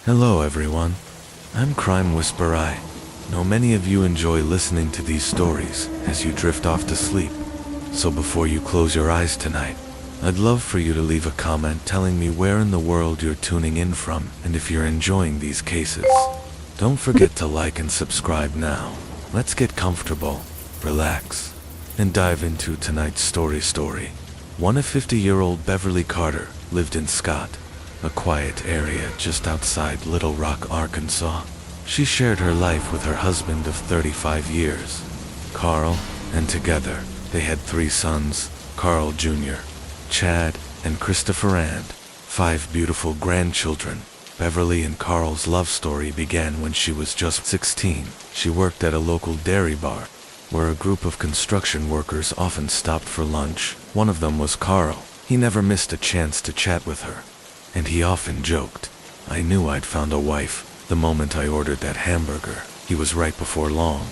Hello everyone, I'm Crime Whisper. I know many of you enjoy listening to these stories as you drift off to sleep. So before you close your eyes tonight, I'd love for you to leave a comment telling me where in the world you're tuning in from and if you're enjoying these cases. Don't forget to like and subscribe now. Let's get comfortable, relax, and dive into tonight's story. One 50-year-old Beverly Carter lived in Scott, a quiet area just outside Little Rock, Arkansas. She shared her life with her husband of 35 years, Carl, and together they had 3 sons, Carl Jr., Chad, and Christopher, and 5 beautiful grandchildren. Beverly and Carl's love story began when she was just 16. She worked at a local dairy bar, where a group of construction workers often stopped for lunch. One of them was Carl. He never missed a chance to chat with her, and he often joked, "I knew I'd found a wife the moment I ordered that hamburger." He was right before long.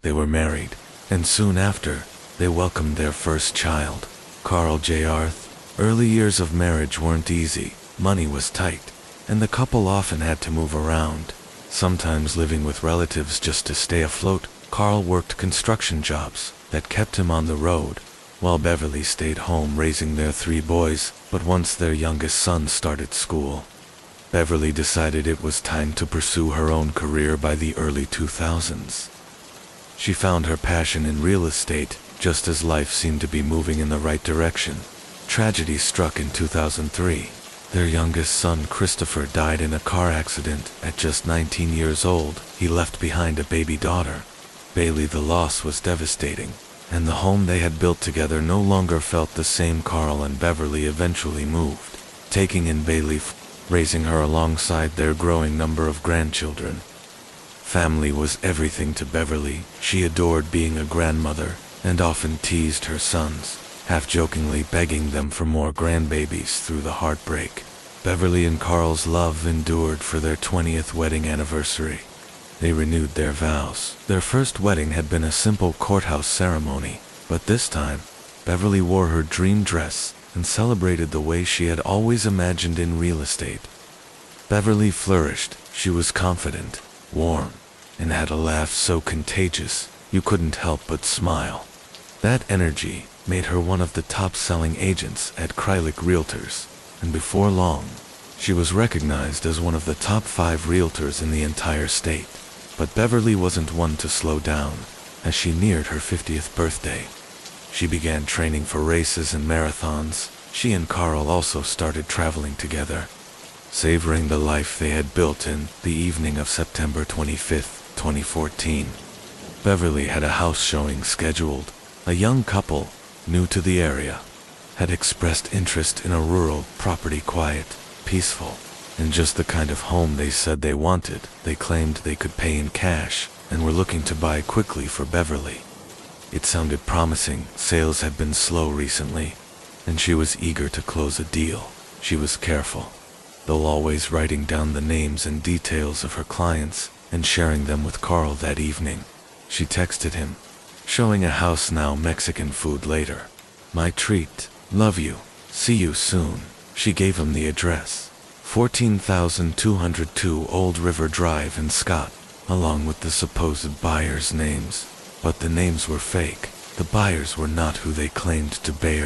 They were married, and soon after, they welcomed their first child, Carl Jr. Early years of marriage weren't easy. Money was tight, and the couple often had to move around, sometimes living with relatives just to stay afloat. Carl worked construction jobs that kept him on the road, while Beverly stayed home raising their 3 boys. But once their youngest son started school, Beverly decided it was time to pursue her own career. By the early 2000s, she found her passion in real estate, just as life seemed to be moving in the right direction. Tragedy struck in 2003. Their youngest son, Christopher, died in a car accident at just 19 years old. He left behind a baby daughter, Bailey. The loss was devastating, and the home they had built together no longer felt the same. Carl and Beverly eventually moved, taking in Bailey, raising her alongside their growing number of grandchildren. Family was everything to Beverly. She adored being a grandmother and often teased her sons, half-jokingly begging them for more grandbabies. Through the heartbreak, Beverly and Carl's love endured for their 20th wedding anniversary. They renewed their vows. Their first wedding had been a simple courthouse ceremony, but this time, Beverly wore her dream dress and celebrated the way she had always imagined in real estate. Beverly flourished. She was confident, warm, and had a laugh so contagious you couldn't help but smile. That energy made her one of the top-selling agents at Krylik Realtors, and before long, she was recognized as one of the top 5 realtors in the entire state. But Beverly wasn't one to slow down. As she neared her 50th birthday, she began training for races and marathons. She and Carl also started traveling together, savoring the life they had built. In the evening of September 25, 2014, Beverly had a house showing scheduled. A young couple, new to the area, had expressed interest in a rural property, quiet, peaceful, and just the kind of home they said they wanted. They claimed they could pay in cash and were looking to buy quickly. For Beverly, it sounded promising. Sales had been slow recently, and she was eager to close a deal. She was careful, though always writing down the names and details of her clients and sharing them with Carl. That evening, she texted him, "Showing a house now, Mexican food later. My treat. Love you. See you soon." She gave him the address, 14,202 Old River Drive in Scott, along with the supposed buyers' names. But the names were fake. The buyers were not who they claimed to be.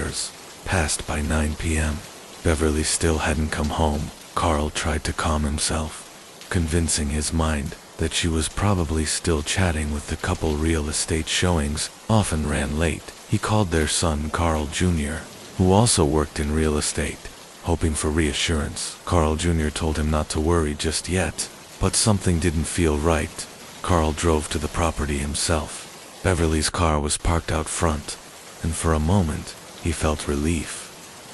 Past by 9 p.m. Beverly still hadn't come home. Carl tried to calm himself, convincing his mind that she was probably still chatting with the couple. Real estate showings often ran late. He called their son, Carl Jr., who also worked in real estate, hoping for reassurance. Carl Jr. told him not to worry just yet, but something didn't feel right. Carl drove to the property himself. Beverly's car was parked out front, and for a moment, he felt relief.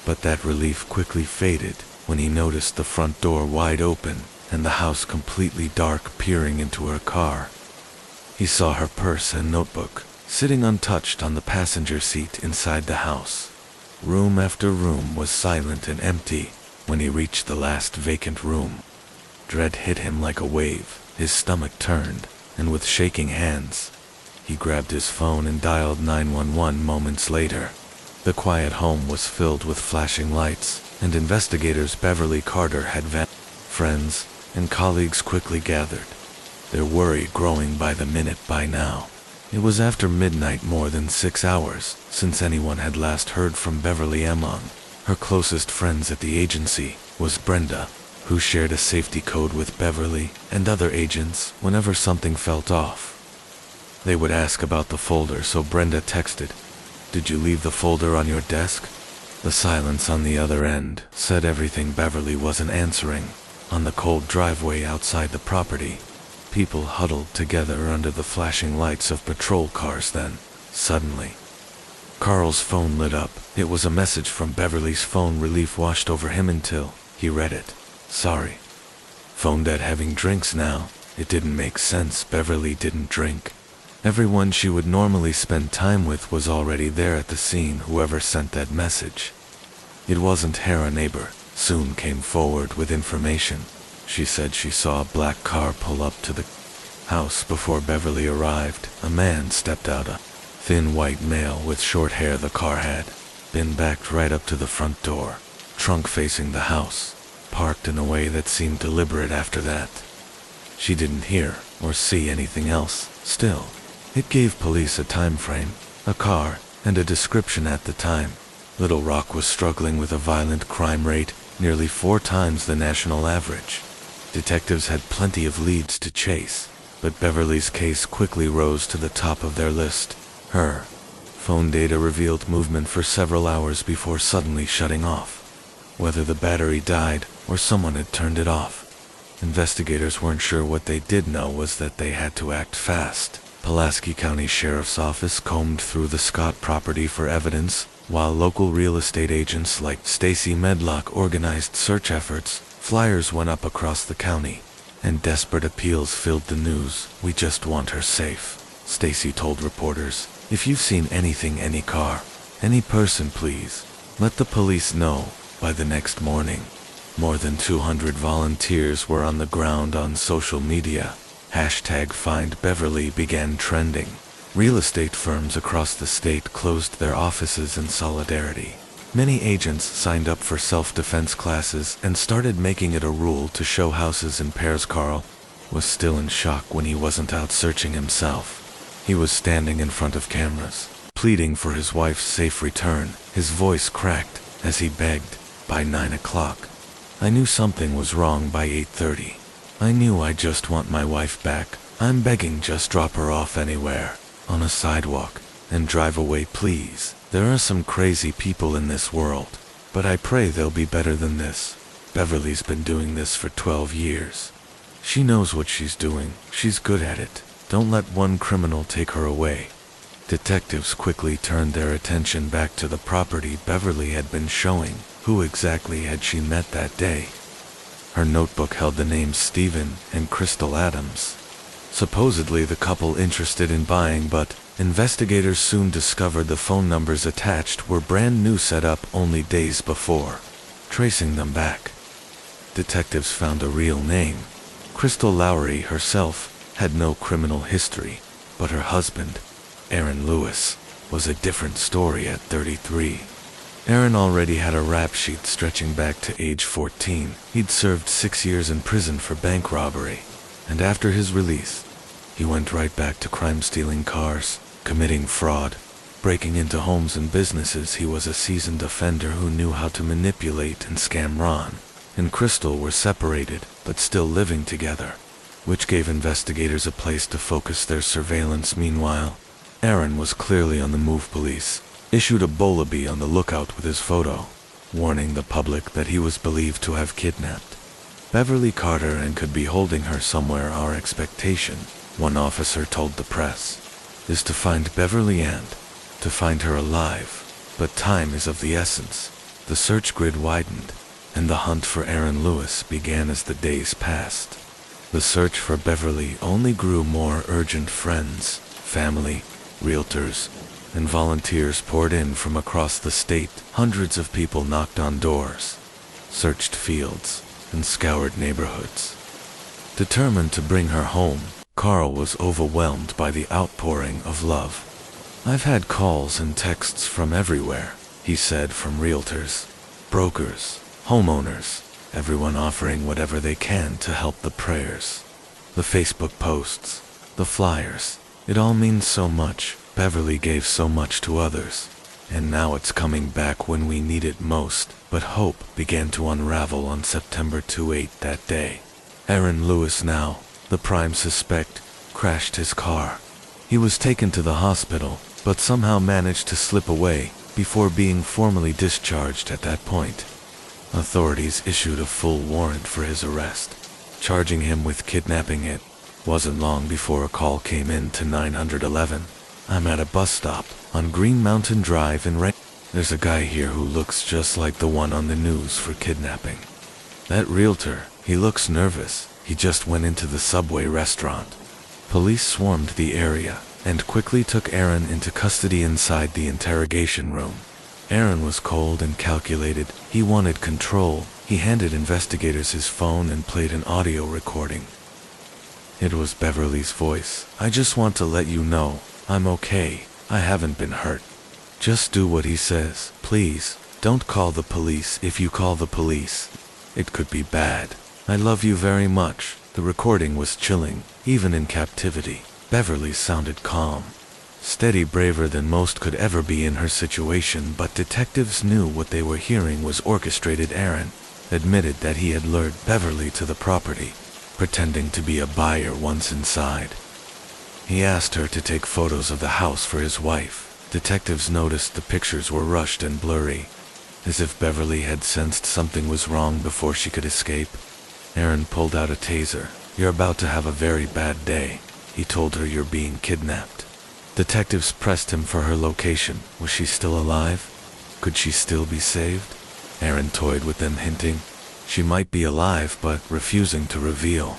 But that relief quickly faded when he noticed the front door wide open and the house completely dark. Peering into her car, he saw her purse and notebook sitting untouched on the passenger seat inside the house. Room after room was silent and empty. When he reached the last vacant room, dread hit him like a wave. His stomach turned, and with shaking hands, he grabbed his phone and dialed 911. Moments later, the quiet home was filled with flashing lights and investigators. Beverly Carter had friends, and colleagues quickly gathered, their worry growing by the minute by now. It was after midnight, more than 6 hours since anyone had last heard from Beverly. Among her closest friends at the agency was Brenda, who shared a safety code with Beverly and other agents whenever something felt off. They would ask about the folder, so Brenda texted, "Did you leave the folder on your desk?" The silence on the other end said everything. Beverly wasn't answering. On the cold driveway outside the property, people huddled together under the flashing lights of patrol cars. Then, suddenly, Carl's phone lit up. It was a message from Beverly's phone. Relief washed over him until he read it. "Sorry. Phone dead, having drinks now." It didn't make sense. Beverly didn't drink. Everyone she would normally spend time with was already there at the scene. Whoever sent that message, it wasn't her. A neighbor soon came forward with information. She said she saw a black car pull up to the house before Beverly arrived. A man stepped out, a thin white male with short hair. The car had been backed right up to the front door, trunk facing the house, parked in a way that seemed deliberate. After that, she didn't hear or see anything else. Still, it gave police a time frame, a car, and a description. At the time, Little Rock was struggling with a violent crime rate nearly 4 times the national average. Detectives had plenty of leads to chase, but Beverly's case quickly rose to the top of their list. Her phone data revealed movement for several hours before suddenly shutting off. Whether the battery died or someone had turned it off, investigators weren't sure. What they did know was that they had to act fast. Pulaski County Sheriff's Office combed through the Scott property for evidence, while local real estate agents like Stacy Medlock organized search efforts. Flyers went up across the county, and desperate appeals filled the news. "We just want her safe," Stacy told reporters. "If you've seen anything, any car, any person, please let the police know." By the next morning, more than 200 volunteers were on the ground. On social media, #FindBeverly began trending. Real estate firms across the state closed their offices in solidarity. Many agents signed up for self-defense classes and started making it a rule to show houses in pairs. Carl was still in shock when he wasn't out searching himself. He was standing in front of cameras, pleading for his wife's safe return. His voice cracked as he begged, "By 9 o'clock. I knew something was wrong by 8:30. I knew I just want my wife back. I'm begging, just drop her off anywhere, on a sidewalk, and drive away, please. There are some crazy people in this world, but I pray they'll be better than this." Beverly's been doing this for 12 years. She knows what she's doing. She's good at it. Don't let one criminal take her away. Detectives quickly turned their attention back to the property Beverly had been showing. Who exactly had she met that day? Her notebook held the names Stephen and Crystal Adams, supposedly the couple interested in buying, but investigators soon discovered the phone numbers attached were brand new, set up only days before. Tracing them back, detectives found a real name. Crystal Lowry herself had no criminal history, but her husband, Aaron Lewis, was a different story. At 33, Aaron already had a rap sheet stretching back to age 14. He'd served 6 years in prison for bank robbery, and after his release, he went right back to crime, stealing cars, committing fraud, breaking into homes and businesses. He was a seasoned offender who knew how to manipulate and scam. Ron and Crystal were separated, but still living together, which gave investigators a place to focus their surveillance. Meanwhile, Aaron was clearly on the move. Police issued a bulletin on the lookout with his photo, warning the public that he was believed to have kidnapped Beverly Carter and could be holding her somewhere. "Our expectation," one officer told the press, "is to find Beverly and to find her alive. But time is of the essence." The search grid widened, and the hunt for Aaron Lewis began as the days passed. The search for Beverly only grew more urgent. Friends, family, realtors, and volunteers poured in from across the state. Hundreds of people knocked on doors, searched fields, and scoured neighborhoods. Determined to bring her home, Carl was overwhelmed by the outpouring of love. "I've had calls and texts from everywhere," he said, "from realtors, brokers, homeowners, everyone offering whatever they can to help the prayers. The Facebook posts, the flyers, it all means so much. Beverly gave so much to others, and now it's coming back when we need it most. But hope began to unravel on September 28 that day. Aaron Lewis, now the prime suspect, crashed his car. He was taken to the hospital, but somehow managed to slip away before being formally discharged at that point. Authorities issued a full warrant for his arrest, charging him with kidnapping. It wasn't long before a call came in to 911. I'm at a bus stop on Green Mountain Drive in There's a guy here who looks just like the one on the news for kidnapping. That realtor, he looks nervous. He just went into the Subway restaurant. Police swarmed the area and quickly took Aaron into custody inside the interrogation room. Aaron was cold and calculated. He wanted control. He handed investigators his phone and played an audio recording. It was Beverly's voice. I just want to let you know, I'm okay. I haven't been hurt. Just do what he says, please. Don't call the police. If you call the police, it could be bad. I love you very much. The recording was chilling, even in captivity. Beverly sounded calm, steady, braver than most could ever be in her situation, but detectives knew what they were hearing was orchestrated. Aaron admitted that he had lured Beverly to the property, pretending to be a buyer once inside. He asked her to take photos of the house for his wife. Detectives noticed the pictures were rushed and blurry, as if Beverly had sensed something was wrong before she could escape. Aaron pulled out a taser. You're about to have a very bad day. He told her you're being kidnapped. Detectives pressed him for her location. Was she still alive? Could she still be saved? Aaron toyed with them, hinting she might be alive, but refusing to reveal.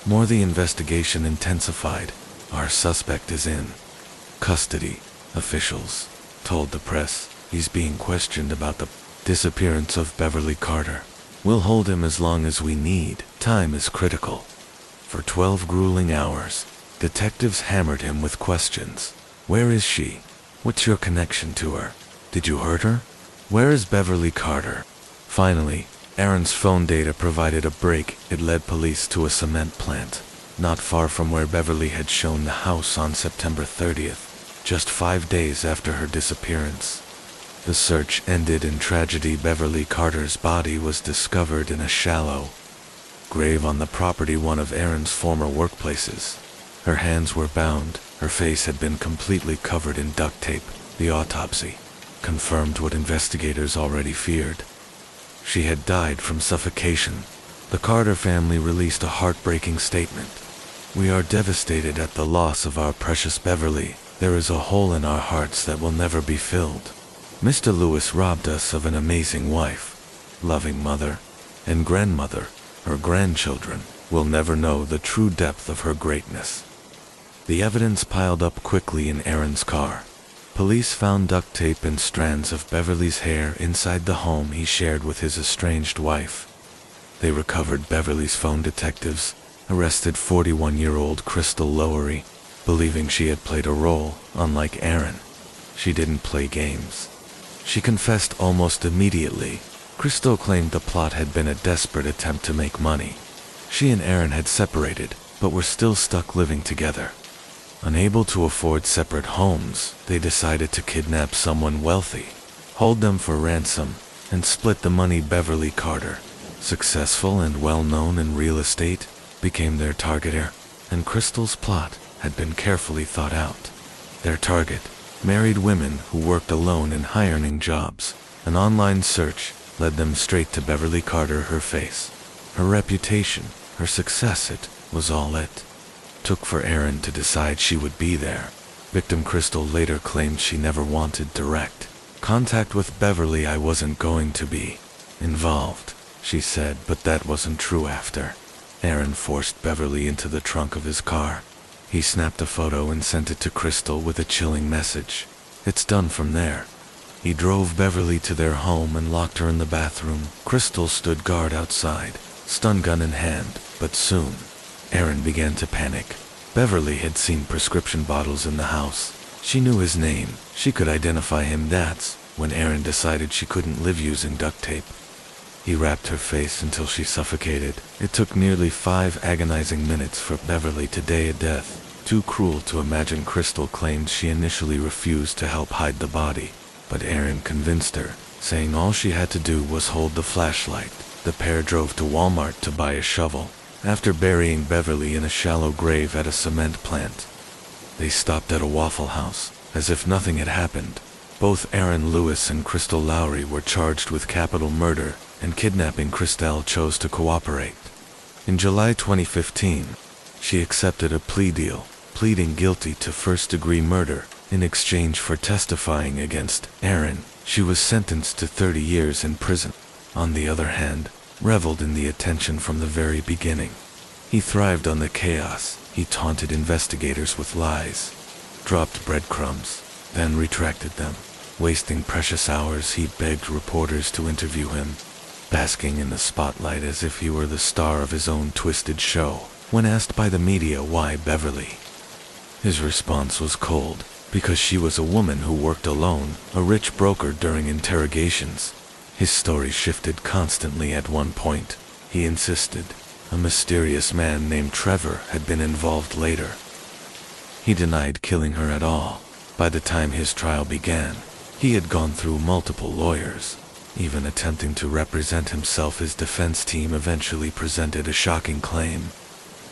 More, the investigation intensified. Our suspect is in custody, officials told the press. He's being questioned about the disappearance of Beverly Carter. We'll hold him as long as we need. Time is critical. For 12 grueling hours, detectives hammered him with questions. Where is she? What's your connection to her? Did you hurt her? Where is Beverly Carter? Finally, Aaron's phone data provided a break. It led police to a cement plant, not far from where Beverly had shown the house on September 30th, just 5 days after her disappearance. The search ended in tragedy. Beverly Carter's body was discovered in a shallow grave on the property, one of Aaron's former workplaces. Her hands were bound. Her face had been completely covered in duct tape. The autopsy confirmed what investigators already feared. She had died from suffocation. The Carter family released a heartbreaking statement. We are devastated at the loss of our precious Beverly. There is a hole in our hearts that will never be filled. Mr. Lewis robbed us of an amazing wife, loving mother, and grandmother. Her grandchildren will never know the true depth of her greatness. The evidence piled up quickly in Aaron's car. Police found duct tape and strands of Beverly's hair inside the home he shared with his estranged wife. They recovered Beverly's phone. Detectives arrested 41-year-old Crystal Lowery, believing she had played a role. Unlike Aaron, she didn't play games. She confessed almost immediately. Crystal claimed the plot had been a desperate attempt to make money. She and Aaron had separated, but were still stuck living together. Unable to afford separate homes, they decided to kidnap someone wealthy, hold them for ransom, and split the money. Beverly Carter, successful and well-known in real estate, became their target, and Crystal's plot had been carefully thought out. Their target, married women who worked alone in high-earning jobs. An online search led them straight to Beverly Carter. Her face, her reputation, her success, it was all it took for Aaron to decide she would be there. Victim Crystal later claimed she never wanted direct contact with Beverly. I wasn't going to be involved, she said, but that wasn't true. After Aaron forced Beverly into the trunk of his car, he snapped a photo and sent it to Crystal with a chilling message. It's done from there. He drove Beverly to their home and locked her in the bathroom. Crystal stood guard outside, stun gun in hand, but soon Aaron began to panic. Beverly had seen prescription bottles in the house. She knew his name. She could identify him. That's when Aaron decided she couldn't live using duct tape. He wrapped her face until she suffocated. It took nearly 5 agonizing minutes for Beverly to die a death. Too cruel to imagine. Crystal claimed she initially refused to help hide the body, but Aaron convinced her, saying all she had to do was hold the flashlight. The pair drove to Walmart to buy a shovel. After burying Beverly in a shallow grave at a cement plant, they stopped at a Waffle House, as if nothing had happened. Both Aaron Lewis and Crystal Lowry were charged with capital murder and kidnapping. Crystal chose to cooperate. In July 2015, she accepted a plea deal, pleading guilty to first-degree murder. In exchange for testifying against Aaron, she was sentenced to 30 years in prison. On the other hand, reveled in the attention from the very beginning. He thrived on the chaos. He taunted investigators with lies, dropped breadcrumbs, then retracted them. Wasting precious hours, he begged reporters to interview him, basking in the spotlight as if he were the star of his own twisted show. When asked by the media why Beverly, his response was cold, because she was a woman who worked alone, a rich broker. During interrogations, his story shifted constantly. At one point, he insisted a mysterious man named Trevor had been involved. Later, he denied killing her at all. By the time his trial began, he had gone through multiple lawyers, even attempting to represent himself. His defense team eventually presented a shocking claim.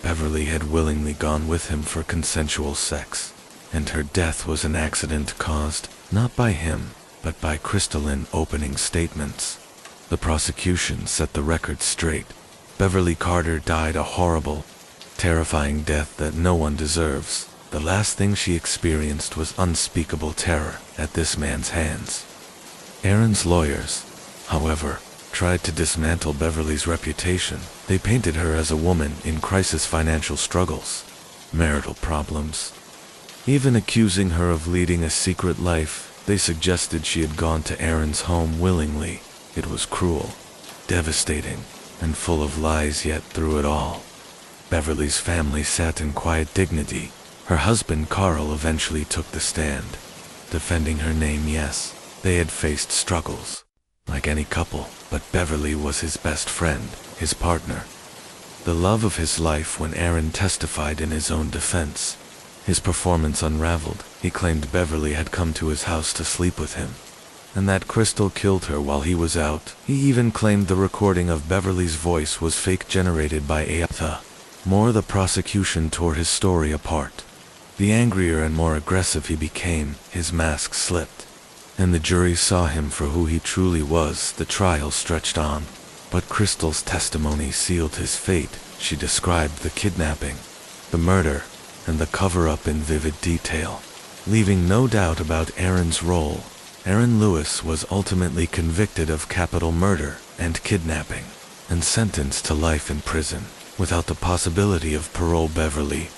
Beverly had willingly gone with him for consensual sex, and her death was an accident caused, not by him, but by crystalline opening statements. The prosecution set the record straight. Beverly Carter died a horrible, terrifying death that no one deserves. The last thing she experienced was unspeakable terror at this man's hands. Aaron's lawyers, however, tried to dismantle Beverly's reputation. They painted her as a woman in crisis, financial struggles, marital problems, even accusing her of leading a secret life. They suggested she had gone to Aaron's home willingly. It was cruel, devastating, and full of lies. Yet through it all, Beverly's family sat in quiet dignity. Her husband Carl eventually took the stand, defending her name. Yes, they had faced struggles, like any couple, but Beverly was his best friend, his partner, the love of his life. When Aaron testified in his own defense, his performance unraveled. He claimed Beverly had come to his house to sleep with him, and that Crystal killed her while he was out. He even claimed the recording of Beverly's voice was fake, generated by AI. More, the prosecution tore his story apart. The angrier and more aggressive he became, his mask slipped, and the jury saw him for who he truly was. The trial stretched on, but Crystal's testimony sealed his fate. She described the kidnapping, the murder, and the cover-up in vivid detail, leaving no doubt about Aaron's role. Aaron Lewis was ultimately convicted of capital murder and kidnapping, and sentenced to life in prison, without the possibility of parole. Beverly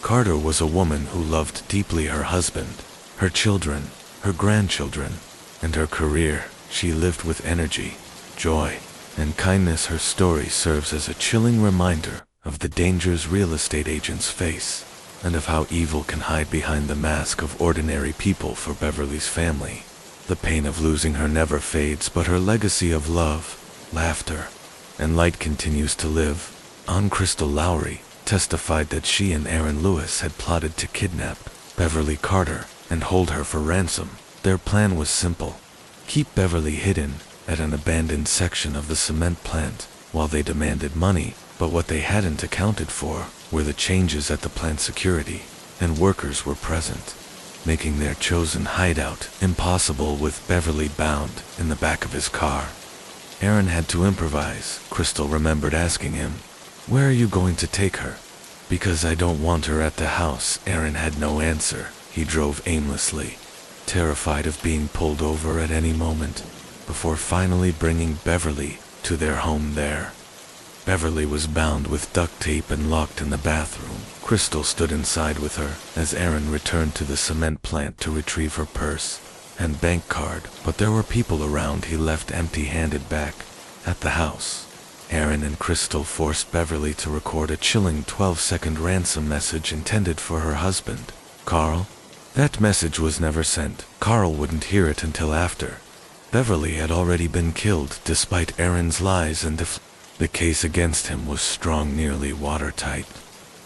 Carter was a woman who loved deeply her husband, her children, her grandchildren, and her career. She lived with energy, joy, and kindness. Her story serves as a chilling reminder of the dangers real estate agents face, and of how evil can hide behind the mask of ordinary people. For Beverly's family, the pain of losing her never fades, but her legacy of love, laughter, and light continues to live on. Crystal Lowry testified that she and Aaron Lewis had plotted to kidnap Beverly Carter and hold her for ransom. Their plan was simple: keep Beverly hidden at an abandoned section of the cement plant while they demanded money. But what they hadn't accounted for were the changes at the plant. Security and workers were present, making their chosen hideout impossible. With Beverly bound in the back of his car, Aaron had to improvise. Crystal remembered asking him, "Where are you going to take her?" "Because I don't want her at the house." Aaron had no answer. He drove aimlessly, terrified of being pulled over at any moment, before finally bringing Beverly to their home there. Beverly was bound with duct tape and locked in the bathroom. Crystal stood inside with her as Aaron returned to the cement plant to retrieve her purse and bank card, but there were people around. He left empty-handed back at the house. Aaron and Crystal forced Beverly to record a chilling 12-second ransom message intended for her husband, Carl. That message was never sent. Carl wouldn't hear it until after. Beverly had already been killed despite Aaron's lies, and the case against him was strong, nearly watertight.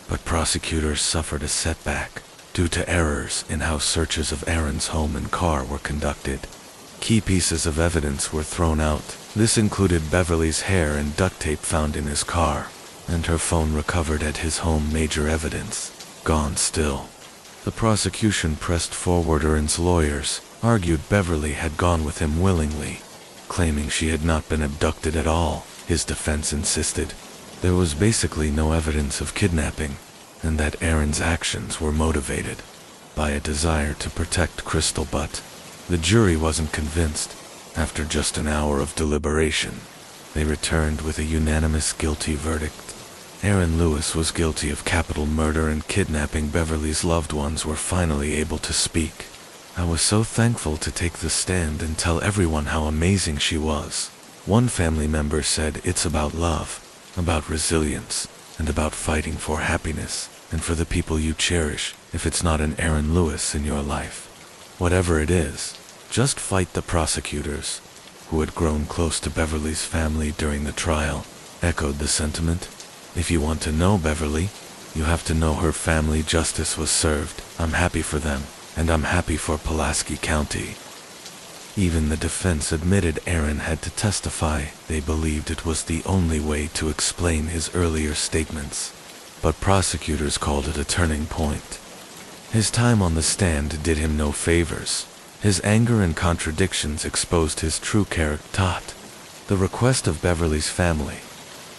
But prosecutors suffered a setback due to errors in how searches of Aaron's home and car were conducted. Key pieces of evidence were thrown out. This included Beverly's hair and duct tape found in his car, and her phone recovered at his home. Major evidence gone still. The prosecution pressed forward. Aaron's lawyers argued Beverly had gone with him willingly, claiming she had not been abducted at all. His defense insisted there was basically no evidence of kidnapping, and that Aaron's actions were motivated by a desire to protect Crystal. But the jury wasn't convinced. After just an hour of deliberation, they returned with a unanimous guilty verdict. Aaron Lewis was guilty of capital murder and kidnapping. Beverly's loved ones were finally able to speak. I was so thankful to take the stand and tell everyone how amazing she was. One family member said, "It's about love, about resilience, and about fighting for happiness, and for the people you cherish. If it's not an Aaron Lewis in your life, whatever it is, just fight." The prosecutors, who had grown close to Beverly's family during the trial, echoed the sentiment. If you want to know Beverly, you have to know her family. Justice was served. I'm happy for them, and I'm happy for Pulaski County. Even the defense admitted Aaron had to testify. They believed it was the only way to explain his earlier statements. But prosecutors called it a turning point. His time on the stand did him no favors. His anger and contradictions exposed his true character. The request of Beverly's family,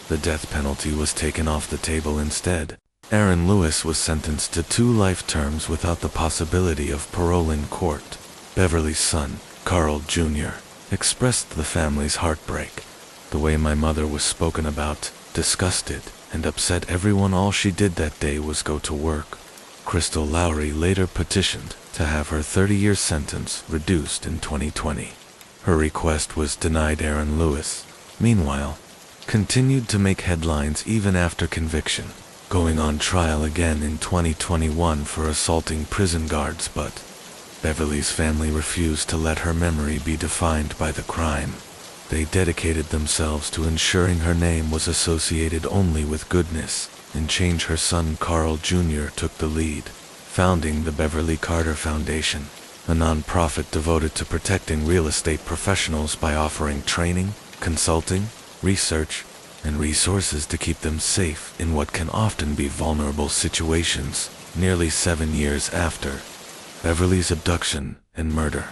the death penalty, was taken off the table instead. Aaron Lewis was sentenced to 2 life terms without the possibility of parole in court. Beverly's son, Carl Jr., expressed the family's heartbreak. "The way my mother was spoken about disgusted and upset everyone. All she did that day was go to work." Crystal Lowry later petitioned to have her 30-year sentence reduced in 2020. Her request was denied. Aaron Lewis, meanwhile, continued to make headlines even after conviction, going on trial again in 2021 for assaulting prison guards. But Beverly's family refused to let her memory be defined by the crime. They dedicated themselves to ensuring her name was associated only with goodness, and change. Her son Carl Jr. took the lead, founding the Beverly Carter Foundation, a nonprofit devoted to protecting real estate professionals by offering training, consulting, research, and resources to keep them safe in what can often be vulnerable situations. Nearly 7 years after Beverly's abduction and murder,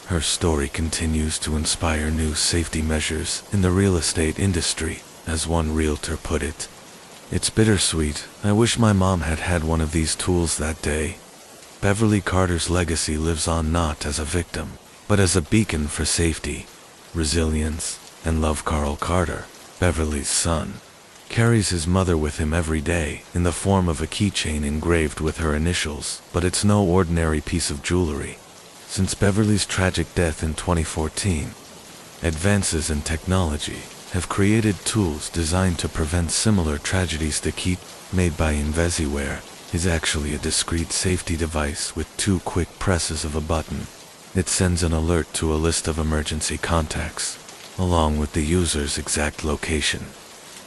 her story continues to inspire new safety measures in the real estate industry. As one realtor put it, "It's bittersweet. I wish my mom had had one of these tools that day." Beverly Carter's legacy lives on not as a victim, but as a beacon for safety, resilience, and love. Carl Carter, Beverly's son, carries his mother with him every day in the form of a keychain engraved with her initials, but it's no ordinary piece of jewelry. Since Beverly's tragic death in 2014, advances in technology have created tools designed to prevent similar tragedies. The key, made by Invisiware, is actually a discreet safety device with 2 quick presses of a button. It sends an alert to a list of emergency contacts, along with the user's exact location.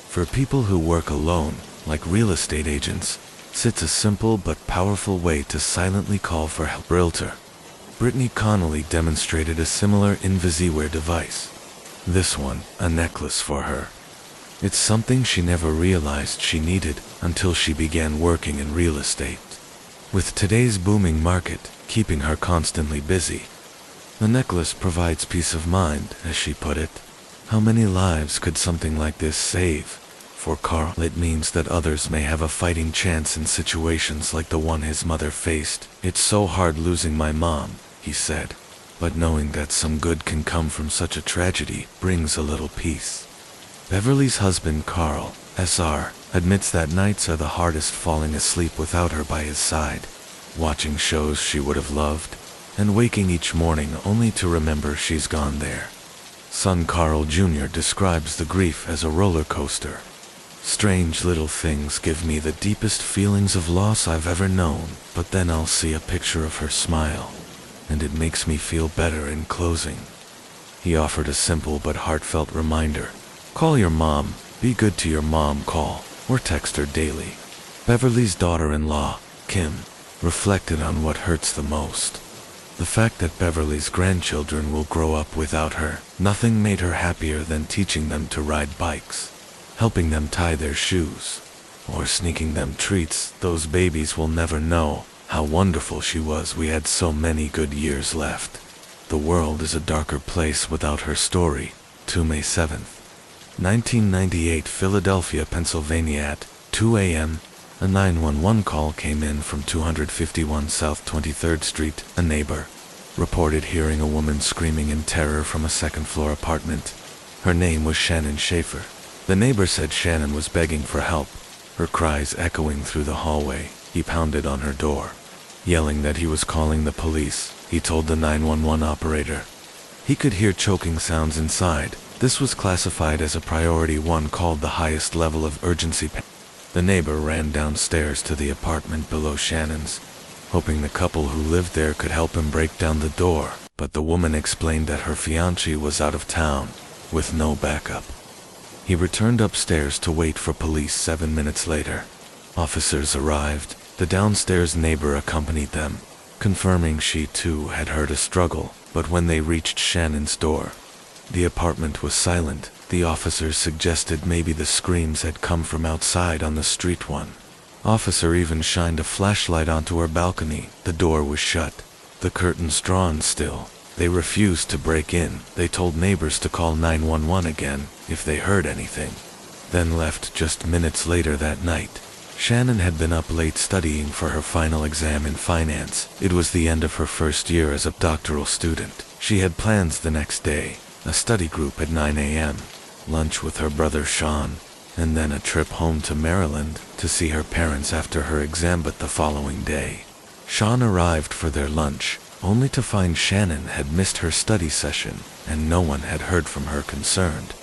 For people who work alone, like real estate agents, it's a simple but powerful way to silently call for help. Realtor Brittany Connolly demonstrated a similar Invisiware device. This one, a necklace for her. It's something she never realized she needed until she began working in real estate. With today's booming market keeping her constantly busy, the necklace provides peace of mind, as she put it. How many lives could something like this save? For Carl, it means that others may have a fighting chance in situations like the one his mother faced. "It's so hard losing my mom," he said, "but knowing that some good can come from such a tragedy brings a little peace." Beverly's husband Carl, SR, admits that nights are the hardest, falling asleep without her by his side, watching shows she would have loved, and waking each morning only to remember she's gone there. Son Carl Jr. describes the grief as a roller coaster. "Strange little things give me the deepest feelings of loss I've ever known, but then I'll see a picture of her smile, and it makes me feel better." In closing, He offered a simple but heartfelt reminder. Call your mom, be good to your mom, call, or text her daily. Beverly's daughter-in-law, Kim, reflected on what hurts the most. The fact that Beverly's grandchildren will grow up without her. Nothing made her happier than teaching them to ride bikes, helping them tie their shoes, or sneaking them treats. Those babies will never know how wonderful she was. We had so many good years left. The world is a darker place without her story. To May 7th, 1998, Philadelphia, Pennsylvania at 2 a.m. A 911 call came in from 251 South 23rd Street. A neighbor reported hearing a woman screaming in terror from a second-floor apartment. Her name was Shannon Schaefer. The neighbor said Shannon was begging for help, her cries echoing through the hallway. He pounded on her door, yelling that he was calling the police. He told the 911 operator he could hear choking sounds inside. This was classified as a priority 1 called, the highest level of urgency. The neighbor ran downstairs to the apartment below Shannon's, hoping the couple who lived there could help him break down the door, but the woman explained that her fiancé was out of town, with no backup. He returned upstairs to wait for police. 7 minutes later, officers arrived. The downstairs neighbor accompanied them, confirming she too had heard a struggle, but when they reached Shannon's door, the apartment was silent. The officers suggested maybe the screams had come from outside on the street. One officer even shined a flashlight onto her balcony. The door was shut, the curtains drawn still. They refused to break in. They told neighbors to call 911 again if they heard anything, then left. Just minutes later that night, Shannon had been up late studying for her final exam in finance. It was the end of her first year as a doctoral student. She had plans the next day, a study group at 9 a.m., lunch with her brother Sean, and then a trip home to Maryland to see her parents after her exam. But the following day, Sean arrived for their lunch, only to find Shannon had missed her study session, and no one had heard from her. Concerned,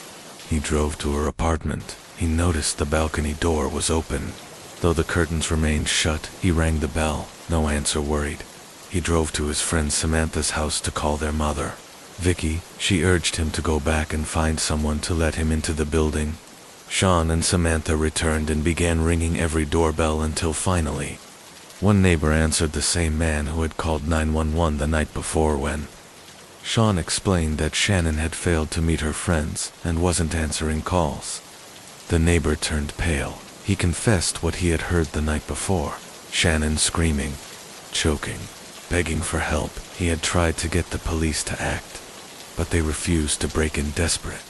he drove to her apartment. He noticed the balcony door was open, though the curtains remained shut. He rang the bell. No answer. Worried, he drove to his friend Samantha's house to call their mother, Vicky. She urged him to go back and find someone to let him into the building. Sean and Samantha returned and began ringing every doorbell until finally, one neighbor answered, the same man who had called 911 the night before. When Sean explained that Shannon had failed to meet her friends and wasn't answering calls, the neighbor turned pale. He confessed what he had heard the night before. Shannon screaming, choking, begging for help. He had tried to get the police to act, but they refused to break in. Desperate,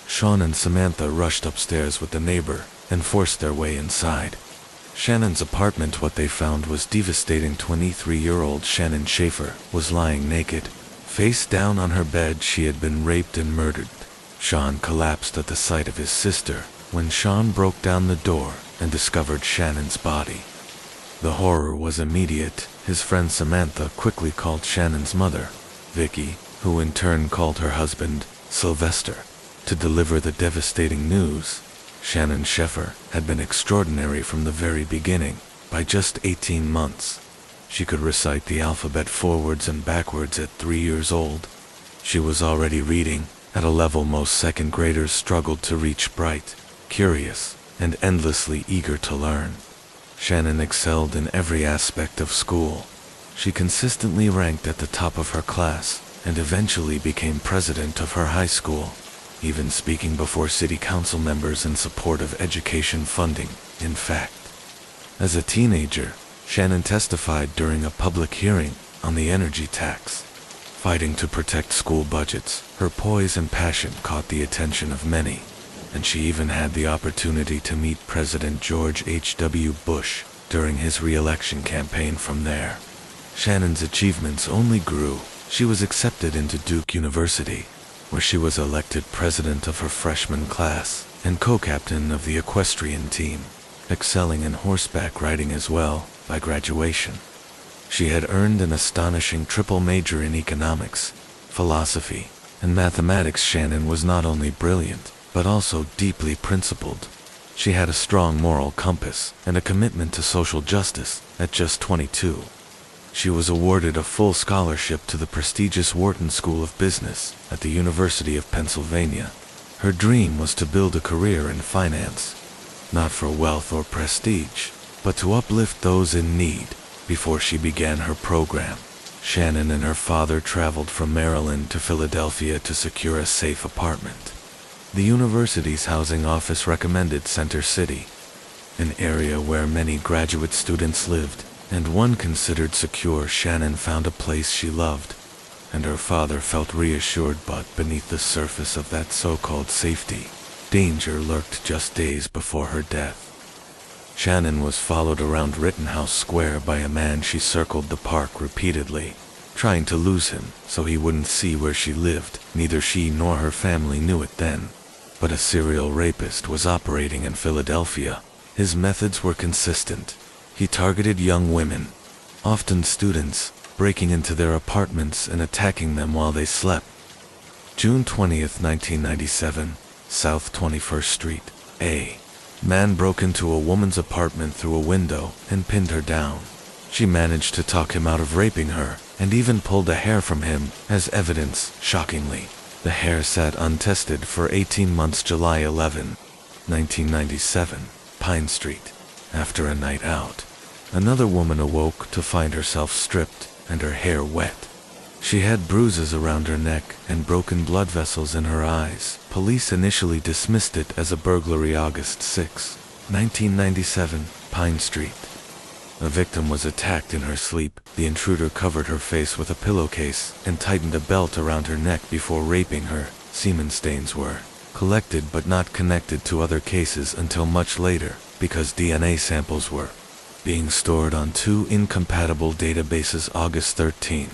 Sean and Samantha rushed upstairs with the neighbor and forced their way inside Shannon's apartment. What they found was devastating. 23-year-old Shannon Schaefer was lying naked, face down on her bed. She had been raped and murdered. Sean collapsed at the sight of his sister when Sean broke down the door and discovered Shannon's body. The horror was immediate. His friend Samantha quickly called Shannon's mother, Vicky, who in turn called her husband, Sylvester, to deliver the devastating news. Shannon Schaefer had been extraordinary from the very beginning. By just 18 months, she could recite the alphabet forwards and backwards. At 3 years old, she was already reading at a level most second graders struggled to reach. Bright, curious, and endlessly eager to learn, Shannon excelled in every aspect of school. She consistently ranked at the top of her class and eventually became president of her high school, even speaking before city council members in support of education funding. In fact, as a teenager, Shannon testified during a public hearing on the energy tax, fighting to protect school budgets. Her poise and passion caught the attention of many, and she even had the opportunity to meet President George H.W. Bush during his re-election campaign. From there, Shannon's achievements only grew. She was accepted into Duke University, where she was elected president of her freshman class and co-captain of the equestrian team, excelling in horseback riding as well. By graduation, she had earned an astonishing triple major in economics, philosophy, and mathematics. Shannon was not only brilliant, but also deeply principled. She had a strong moral compass and a commitment to social justice. At just 22, She was awarded a full scholarship to the prestigious Wharton School of Business at the University of Pennsylvania. Her dream was to build a career in finance, not for wealth or prestige, but to uplift those in need. Before she began her program, Shannon and her father traveled from Maryland to Philadelphia to secure a safe apartment. The university's housing office recommended Center City, an area where many graduate students lived, and one considered secure. Shannon found a place she loved, and her father felt reassured, but beneath the surface of that so-called safety, danger lurked just days before her death. Shannon was followed around Rittenhouse Square by a man. She circled the park repeatedly, trying to lose him so he wouldn't see where she lived. Neither she nor her family knew it then, but a serial rapist was operating in Philadelphia. His methods were consistent. He targeted young women, often students, breaking into their apartments and attacking them while they slept. June 20th, 1997, South 21st Street. A man broke into a woman's apartment through a window and pinned her down. She managed to talk him out of raping her, and even pulled a hair from him as evidence. Shockingly, the hair sat untested for 18 months. July 11, 1997, Pine Street. After a night out, another woman awoke to find herself stripped and her hair wet. She had bruises around her neck and broken blood vessels in her eyes. Police initially dismissed it as a burglary. August 6, 1997, Pine Street. A victim was attacked in her sleep. The intruder covered her face with a pillowcase and tightened a belt around her neck before raping her. Semen stains were collected but not connected to other cases until much later, because DNA samples were being stored on two incompatible databases. August 13,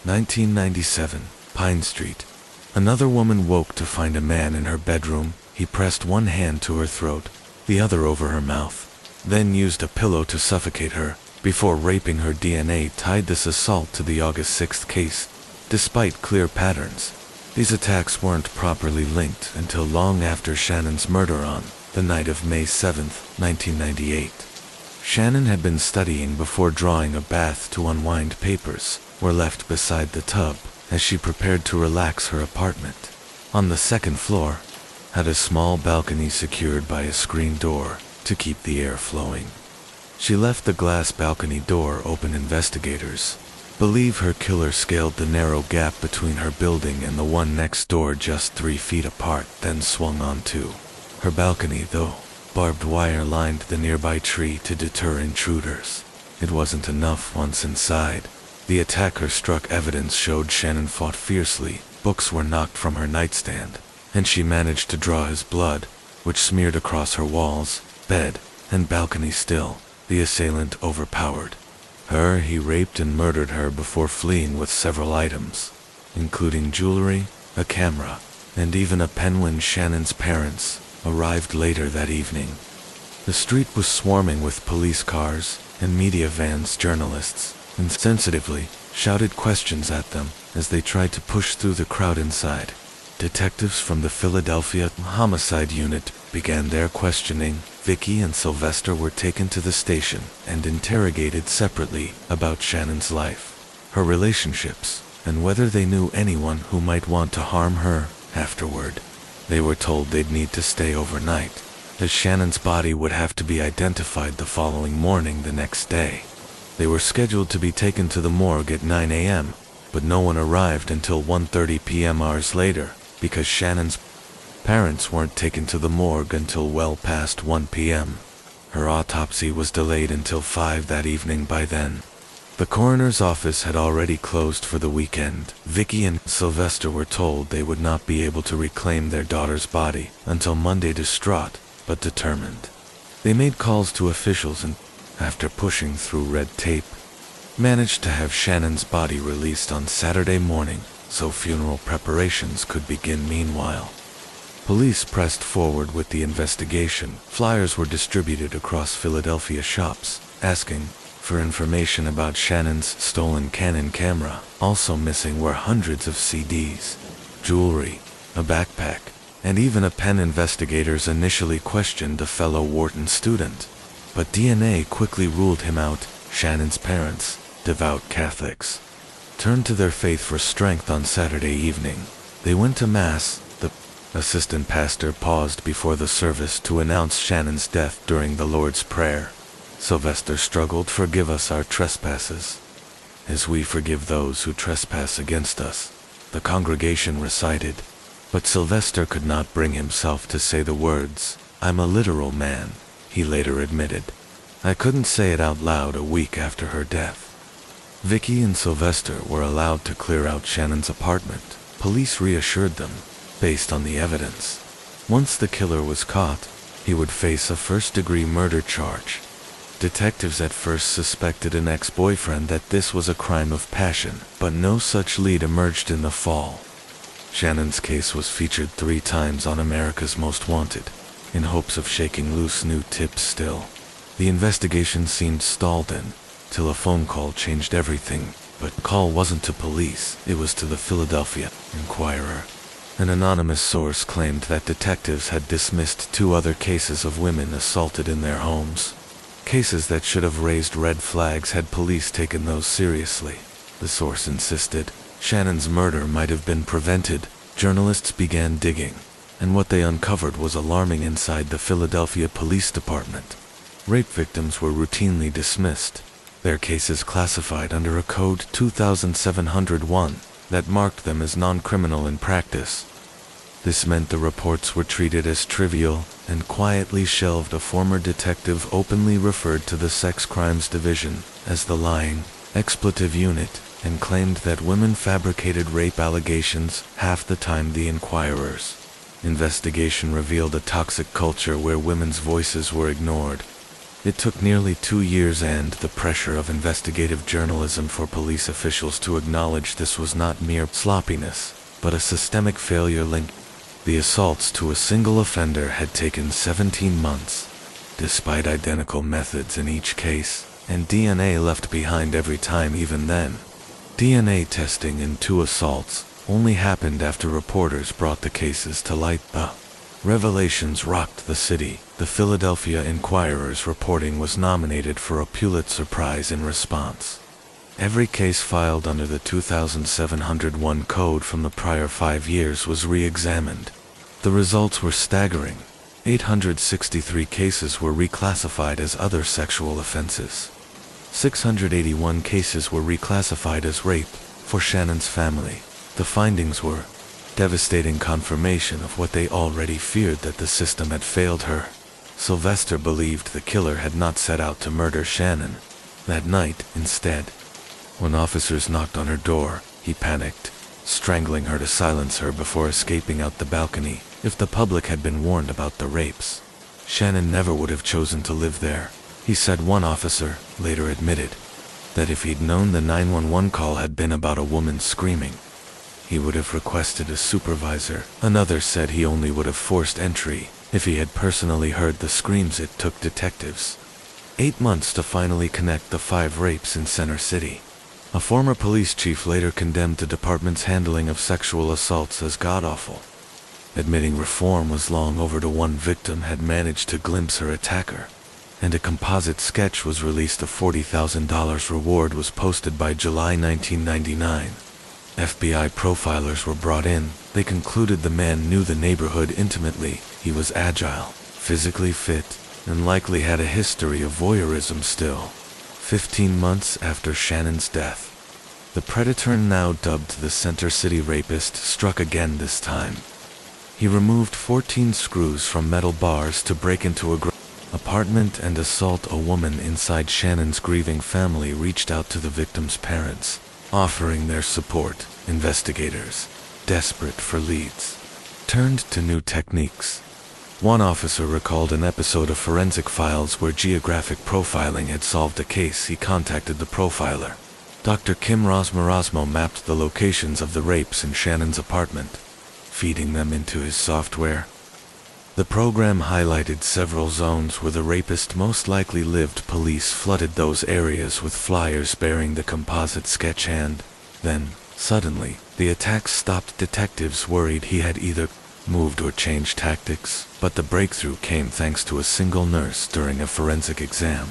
1997, Pine Street. Another woman woke to find a man in her bedroom. He pressed one hand to her throat, the other over her mouth, then used a pillow to suffocate her before raping her. DNA tied this assault to the August 6th case. Despite clear patterns, these attacks weren't properly linked until long after Shannon's murder on the night of May 7, 1998. Shannon had been studying before drawing a bath to unwind. Papers were left beside the tub as she prepared to relax. Her apartment, on the second floor, had a small balcony secured by a screen door to keep the air flowing. She left the glass balcony door open. Investigators believe her killer scaled the narrow gap between her building and the one next door, just 3 feet apart, then swung onto her balcony, though barbed wire lined the nearby tree to deter intruders. It wasn't enough. Once inside, the attacker struck. Evidence showed Shannon fought fiercely. Books were knocked from her nightstand, and she managed to draw his blood, which smeared across her walls, bed, and balcony. Still, the assailant overpowered her. He raped and murdered her before fleeing with several items, including jewelry, a camera, and even a pen. When Shannon's parents arrived later that evening, the street was swarming with police cars and media vans. Journalists insensitively shouted questions at them as they tried to push through the crowd inside. Detectives from the Philadelphia Homicide Unit began their questioning. Vicky and Sylvester were taken to the station and interrogated separately about Shannon's life, her relationships, and whether they knew anyone who might want to harm her. Afterward, they were told they'd need to stay overnight, as Shannon's body would have to be identified the following morning. The next day, they were scheduled to be taken to the morgue at 9 a.m., but no one arrived until 1:30 p.m. hours later, because Shannon's parents weren't taken to the morgue until well past 1 p.m. Her autopsy was delayed until 5 that evening. By then, the coroner's office had already closed for the weekend. Vicky and Sylvester were told they would not be able to reclaim their daughter's body until Monday. Distraught, but determined, they made calls to officials and, after pushing through red tape, managed to have Shannon's body released on Saturday morning so funeral preparations could begin. Meanwhile, police pressed forward with the investigation. Flyers were distributed across Philadelphia shops, asking for information about Shannon's stolen Canon camera. Also missing were hundreds of CDs, jewelry, a backpack, and even a pen. Investigators initially questioned a fellow Wharton student, but DNA quickly ruled him out. Shannon's parents devout Catholics, turned to their faith for strength on Saturday evening. They went to Mass. The assistant pastor paused before the service to announce Shannon's death during the Lord's Prayer. Sylvester struggled, "Forgive us our trespasses, as we forgive those who trespass against us," the congregation recited. But Sylvester could not bring himself to say the words. "I'm a literal man," he later admitted. "I couldn't say it out loud a week after her death." Vicky and Sylvester were allowed to clear out Shannon's apartment. Police reassured them, based on the evidence, once the killer was caught, he would face a first-degree murder charge. Detectives at first suspected an ex-boyfriend that this was a crime of passion, but no such lead emerged in the fall. Shannon's case was featured 3 times on America's Most Wanted, in hopes of shaking loose new tips still. The investigation seemed stalled till a phone call changed everything. But the call wasn't to police, it was to the Philadelphia Inquirer. An anonymous source claimed that detectives had dismissed 2 other cases of women assaulted in their homes. Cases that should have raised red flags had police taken those seriously. The source insisted Shannon's murder might have been prevented. Journalists began digging, and what they uncovered was alarming. Inside the Philadelphia Police Department, rape victims were routinely dismissed, their cases classified under a Code 2701 that marked them as non-criminal in practice. This meant the reports were treated as trivial and quietly shelved. A former detective openly referred to the Sex Crimes Division as the lying, expletive unit and claimed that women fabricated rape allegations half the time. The Inquirer's investigation revealed a toxic culture where women's voices were ignored. It took nearly 2 years and the pressure of investigative journalism for police officials to acknowledge this was not mere sloppiness, but a systemic failure linked. The assaults to a single offender had taken 17 months, despite identical methods in each case, and DNA left behind every time. Even then, DNA testing in 2 assaults only happened after reporters brought the cases to light. The revelations rocked the city. The Philadelphia Inquirer's reporting was nominated for a Pulitzer Prize in response. Every case filed under the 2701 code from the prior 5 years was re-examined. The results were staggering. 863 cases were reclassified as other sexual offenses. 681 cases were reclassified as rape for Shannon's family. The findings were devastating confirmation of what they already feared, that the system had failed her. Sylvester believed the killer had not set out to murder Shannon. That night, instead, when officers knocked on her door, he panicked, strangling her to silence her before escaping out the balcony. If the public had been warned about the rapes, Shannon never would have chosen to live there. He said. One officer later admitted that if he'd known the 911 call had been about a woman screaming, he would have requested a supervisor. Another said he only would have forced entry if he had personally heard the screams. It took detectives 8 months to finally connect the 5 rapes in Center City. A former police chief later condemned the department's handling of sexual assaults as god-awful, admitting reform was long overdue. One victim had managed to glimpse her attacker, and a composite sketch was released. A $40,000 reward was posted by July 1999. FBI profilers were brought in. They concluded the man knew the neighborhood intimately. He was agile, physically fit, and likely had a history of voyeurism. Still, 15 months after Shannon's death, the predator, now dubbed the Center City Rapist, struck again. This time, he removed 14 screws from metal bars to break into a apartment and assault a woman inside. Shannon's grieving family reached out to the victim's parents, offering their support. Investigators, desperate for leads, turned to new techniques. One officer recalled an episode of Forensic Files where geographic profiling had solved a case. He contacted the profiler. Dr. Kim Rosmerosmo mapped the locations of the rapes in Shannon's apartment, feeding them into his software. The program highlighted several zones where the rapist most likely lived. Police flooded those areas with flyers bearing the composite sketch, and then, suddenly, the attacks stopped. Detectives worried he had either moved or changed tactics, but the breakthrough came thanks to a single nurse during a forensic exam.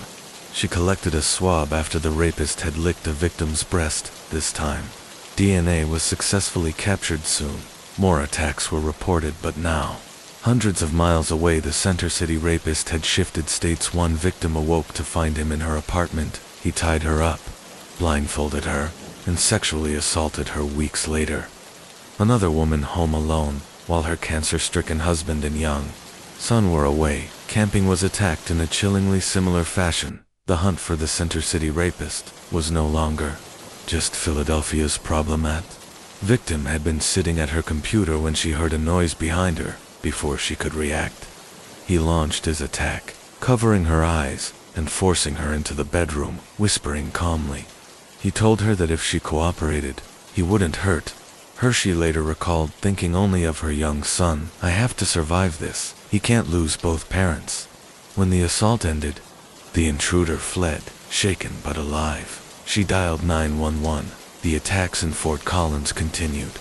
She collected a swab after the rapist had licked a victim's breast. This time, DNA was successfully captured soon. More attacks were reported, but now, hundreds of miles away, the Center City rapist had shifted states. One victim awoke to find him in her apartment. He tied her up, blindfolded her, and sexually assaulted her weeks later. Another woman home alone, while her cancer-stricken husband and young son were away, camping, was attacked in a chillingly similar fashion. The hunt for the Center City rapist was no longer just Philadelphia's problem. Victim had been sitting at her computer when she heard a noise behind her. Before she could react, he launched his attack, covering her eyes and forcing her into the bedroom, whispering calmly. He told her that if she cooperated, he wouldn't hurt her. She later recalled thinking only of her young son. "I have to survive this. He can't lose both parents." When the assault ended, the intruder fled, shaken but alive. She dialed 911. The attacks in Fort Collins continued,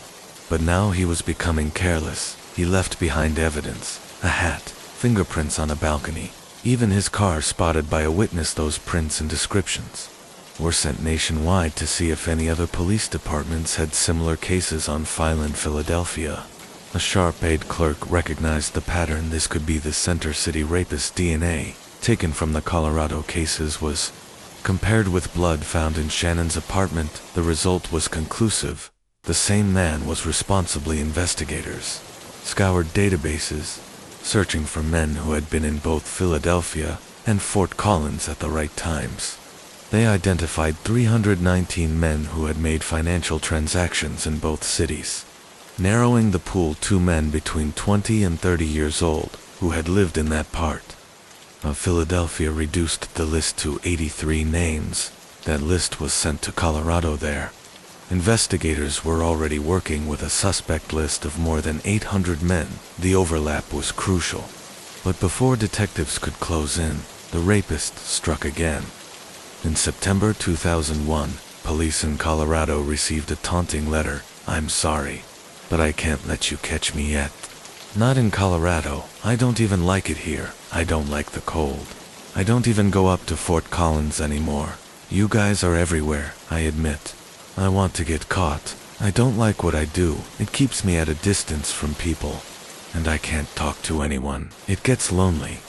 but now he was becoming careless. He left behind evidence: a hat, fingerprints on a balcony, even his car spotted by a witness. Those prints and descriptions were sent nationwide to see if any other police departments had similar cases on file in Philadelphia. A sharp-eyed clerk recognized the pattern. This could be the Center City rapist. DNA, taken from the Colorado cases, was compared with blood found in Shannon's apartment. The result was conclusive. The same man was responsible. Investigators scoured databases, searching for men who had been in both Philadelphia and Fort Collins at the right times. They identified 319 men who had made financial transactions in both cities, narrowing the pool to men between 20 and 30 years old who had lived in that part of Philadelphia. Reduced the list to 83 names. That list was sent to Colorado. There, investigators were already working with a suspect list of more than 800 men. The overlap was crucial. But before detectives could close in, the rapist struck again. In September 2001, police in Colorado received a taunting letter: "I'm sorry, but I can't let you catch me yet. Not in Colorado. I don't even like it here. I don't like the cold. I don't even go up to Fort Collins anymore. You guys are everywhere, I admit. I want to get caught. I don't like what I do. It keeps me at a distance from people. And I can't talk to anyone. It gets lonely."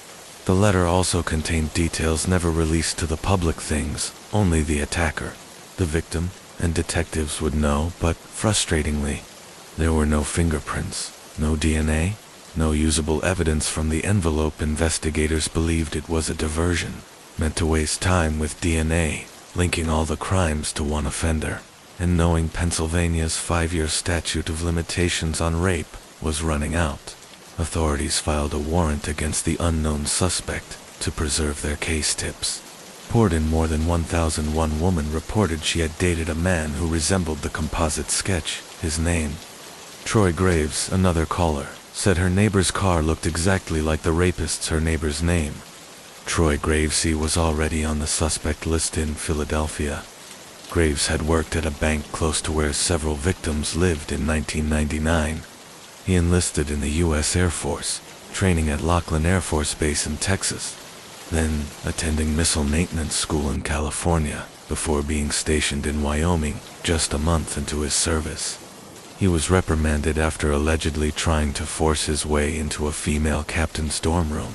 The letter also contained details never released to the public, things only the attacker, the victim, and detectives would know. But frustratingly, there were no fingerprints, no DNA, no usable evidence from the envelope. Investigators believed it was a diversion, meant to waste time with DNA, linking all the crimes to one offender. And knowing Pennsylvania's 5-year statute of limitations on rape was running out, authorities filed a warrant against the unknown suspect to preserve their case. Tips poured in. More than 1,000. One woman reported she had dated a man who resembled the composite sketch. His name, Troy Graves. Another caller said her neighbor's car looked exactly like the rapist's. Her neighbor's name, Troy Graves. He was already on the suspect list in Philadelphia. Graves had worked at a bank close to where several victims lived. In 1999, he enlisted in the U.S. Air Force, training at Laughlin Air Force Base in Texas, then attending missile maintenance school in California, before being stationed in Wyoming just a month into his service. He was reprimanded after allegedly trying to force his way into a female captain's dorm room.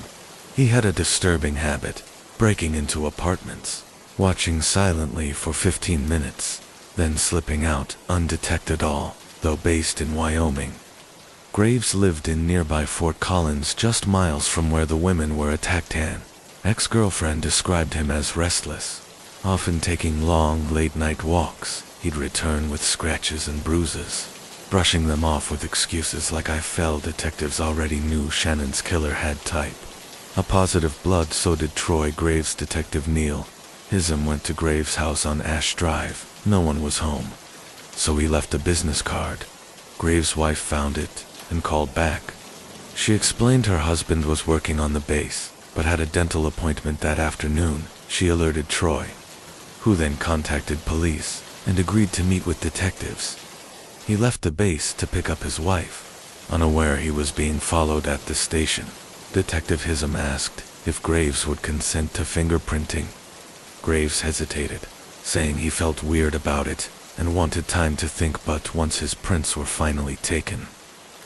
He had a disturbing habit, breaking into apartments, watching silently for 15 minutes, then slipping out undetected. Though based in Wyoming, Graves lived in nearby Fort Collins, just miles from where the women were attacked. An ex-girlfriend described him as restless, often taking long, late-night walks. He'd return with scratches and bruises, brushing them off with excuses like "I fell." Detectives already knew Shannon's killer had type: a positive blood. So did Troy Graves. Detective Neil Hism went to Graves' house on Ash Drive. No one was home, so he left a business card. Graves' wife found it and called back. She explained her husband was working on the base, but had a dental appointment that afternoon. She alerted Troy, who then contacted police and agreed to meet with detectives. He left the base to pick up his wife, unaware he was being followed at the station. Detective Hism asked if Graves would consent to fingerprinting. Graves hesitated, saying he felt weird about it and wanted time to think, but once his prints were finally taken,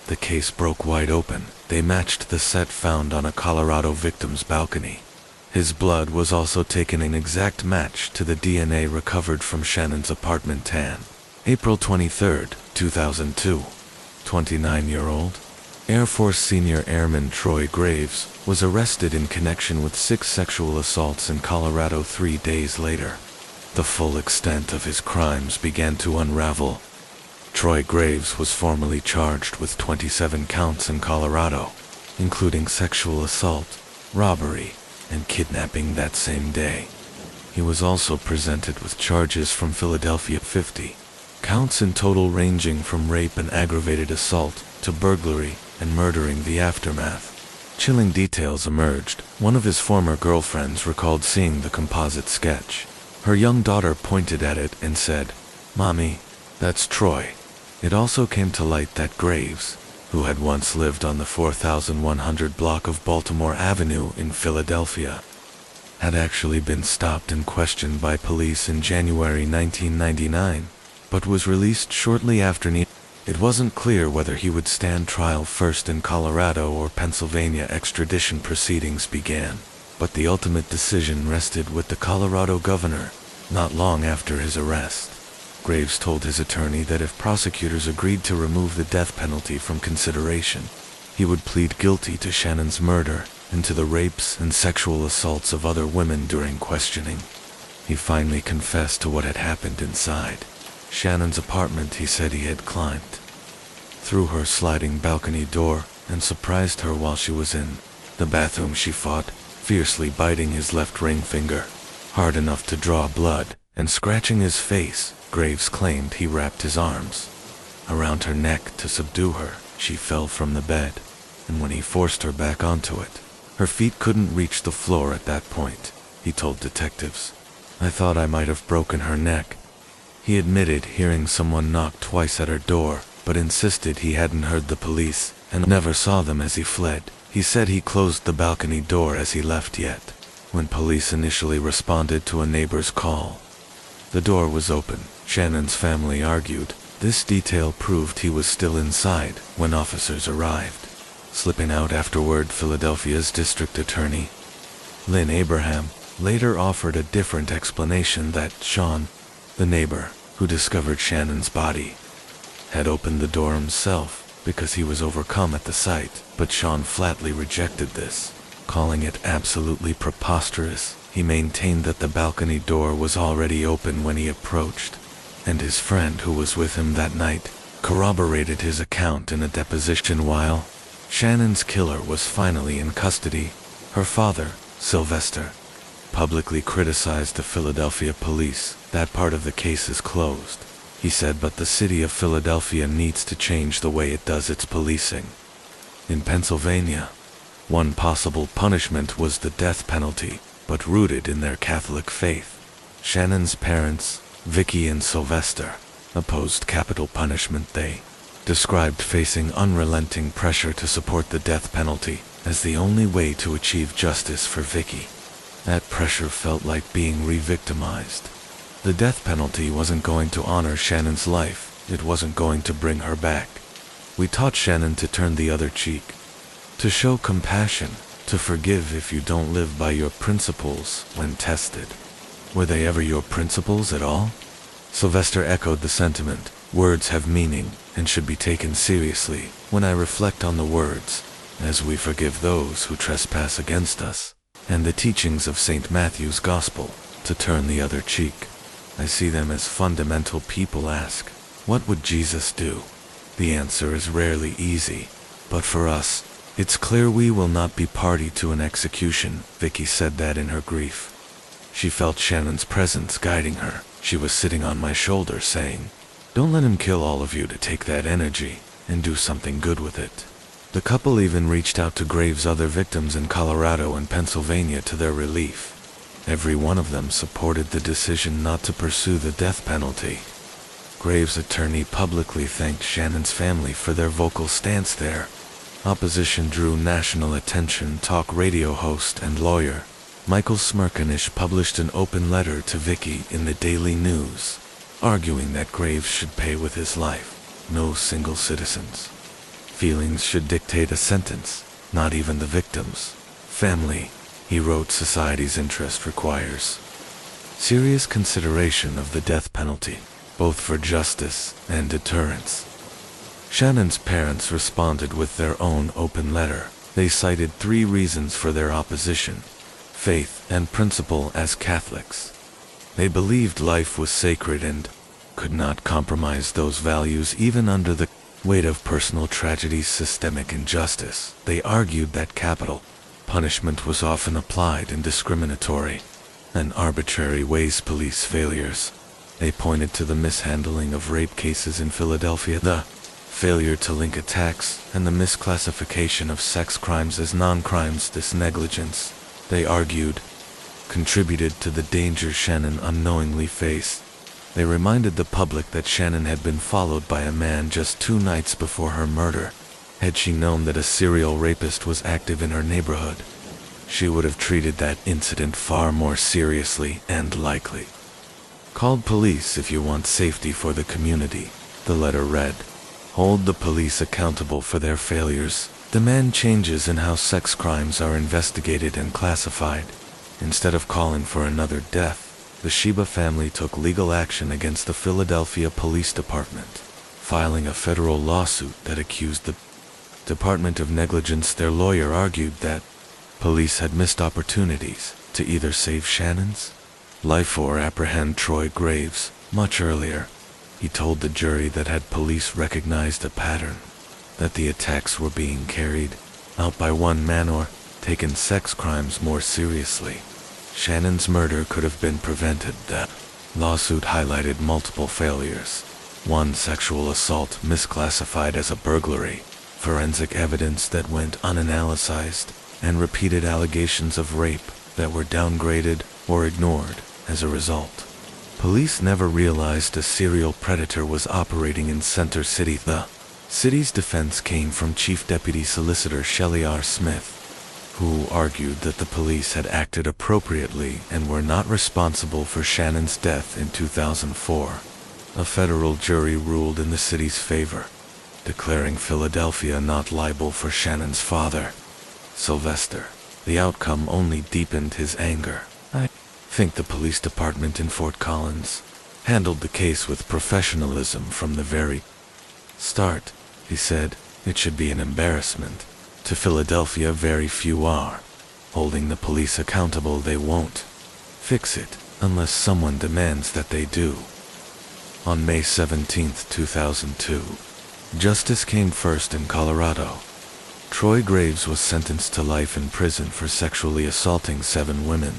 the case broke wide open. They matched the set found on a Colorado victim's balcony. His blood was also taken an exact match to the DNA recovered from Shannon's apartment tan. April 23, 2002. 29-year-old Air Force Senior Airman Troy Graves was arrested in connection with 6 sexual assaults in Colorado 3 days later. The full extent of his crimes began to unravel. Troy Graves was formally charged with 27 counts in Colorado, including sexual assault, robbery, and kidnapping that same day. He was also presented with charges from Philadelphia, 50 counts in total, ranging from rape and aggravated assault to burglary and murdering the aftermath. Chilling details emerged. One of his former girlfriends recalled seeing the composite sketch. Her young daughter pointed at it and said, "Mommy, that's Troy." It also came to light that Graves, who had once lived on the 4100 block of Baltimore Avenue in Philadelphia, had actually been stopped and questioned by police in January 1999, but was released shortly after. It wasn't clear whether he would stand trial first in Colorado or Pennsylvania. Extradition proceedings began, but the ultimate decision rested with the Colorado governor. Not long after his arrest, Graves told his attorney that if prosecutors agreed to remove the death penalty from consideration, he would plead guilty to Shannon's murder and to the rapes and sexual assaults of other women during questioning. He finally confessed to what had happened inside Shannon's apartment. He said he had climbed through her sliding balcony door and surprised her while she was in the bathroom. She fought, fiercely biting his left ring finger, hard enough to draw blood, and scratching his face. Graves claimed he wrapped his arms around her neck to subdue her. She fell from the bed, and when he forced her back onto it, her feet couldn't reach the floor at that point. He told detectives, "I thought I might have broken her neck." He admitted hearing someone knock twice at her door, but insisted he hadn't heard the police and never saw them as he fled. He said he closed the balcony door as he left, yet when police initially responded to a neighbor's call, the door was open. Shannon's family argued this detail proved he was still inside when officers arrived. Slipping out afterward, Philadelphia's district attorney, Lynn Abraham, later offered a different explanation, that Sean, the neighbor who discovered Shannon's body, had opened the door himself because he was overcome at the sight. But Sean flatly rejected this, calling it absolutely preposterous. He maintained that the balcony door was already open when he approached, and his friend who was with him that night corroborated his account in a deposition. While Shannon's killer was finally in custody, her father, Sylvester, publicly criticized the Philadelphia police. That part of the case is closed, he said, but the city of Philadelphia needs to change the way it does its policing. In Pennsylvania, one possible punishment was the death penalty, but rooted in their Catholic faith. Shannon's parents, Vicky and Sylvester, opposed capital punishment. They described facing unrelenting pressure to support the death penalty as the only way to achieve justice for Vicky. That pressure felt like being re-victimized. The death penalty wasn't going to honor Shannon's life. It wasn't going to bring her back. We taught Shannon to turn the other cheek, to show compassion, to forgive if you don't live by your principles when tested. Were they ever your principles at all? Sylvester echoed the sentiment. Words have meaning and should be taken seriously. When I reflect on the words, "as we forgive those who trespass against us," and the teachings of St. Matthew's Gospel, to turn the other cheek, I see them as fundamental. People ask, what would Jesus do? The answer is rarely easy, but for us, it's clear we will not be party to an execution. Vicky said that in her grief. She felt Shannon's presence guiding her. She was sitting on my shoulder saying, "Don't let him kill all of you, to take that energy and do something good with it." The couple even reached out to Graves' other victims in Colorado and Pennsylvania to their relief. Every one of them supported the decision not to pursue the death penalty. Graves' attorney publicly thanked Shannon's family for their vocal stance there. Opposition drew national attention. Talk radio host and lawyer Michael Smirkanish published an open letter to Vicky in the Daily News, arguing that Graves should pay with his life, no single citizen's feelings should dictate a sentence, not even the victim's family. He wrote, society's interest requires serious consideration of the death penalty, both for justice and deterrence. Shannon's parents responded with their own open letter. They cited 3 reasons for their opposition: faith and principle as Catholics. They believed life was sacred and could not compromise those values even under the weight of personal tragedy's systemic injustice. They argued that capital punishment was often applied in discriminatory and arbitrary ways. Police failures. They pointed to the mishandling of rape cases in Philadelphia, the failure to link attacks, and the misclassification of sex crimes as non-crimes. This negligence, they argued, contributed to the danger Shannon unknowingly faced. They reminded the public that Shannon had been followed by a man just 2 nights before her murder. Had she known that a serial rapist was active in her neighborhood, she would have treated that incident far more seriously and likely. Called police if you want safety for the community, the letter read. Hold the police accountable for their failures. Demand changes in how sex crimes are investigated and classified. Instead of calling for another death, the Sheba family took legal action against the Philadelphia Police Department, filing a federal lawsuit that accused the department of negligence. Their lawyer argued that police had missed opportunities to either save Shannon's life or apprehend Troy Graves. Much earlier, he told the jury that had police recognized a pattern, that the attacks were being carried out by one man or taken sex crimes more seriously, Shannon's murder could have been prevented. That lawsuit highlighted multiple failures. 1. Sexual assault misclassified as a burglary, forensic evidence that went unanalyzed, and repeated allegations of rape that were downgraded or ignored as a result. Police never realized a serial predator was operating in Center City. The city's defense came from Chief Deputy Solicitor Shelley R. Smith, who argued that the police had acted appropriately and were not responsible for Shannon's death in 2004. A federal jury ruled in the city's favor, declaring Philadelphia not liable for Shannon's father, Sylvester. The outcome only deepened his anger. I think the police department in Fort Collins handled the case with professionalism from the very start, he said. It should be an embarrassment to Philadelphia. Very few are. Holding the police accountable, they won't fix it unless someone demands that they do. On May 17, 2002, justice came first in Colorado. Troy Graves was sentenced to life in prison for sexually assaulting 7 women.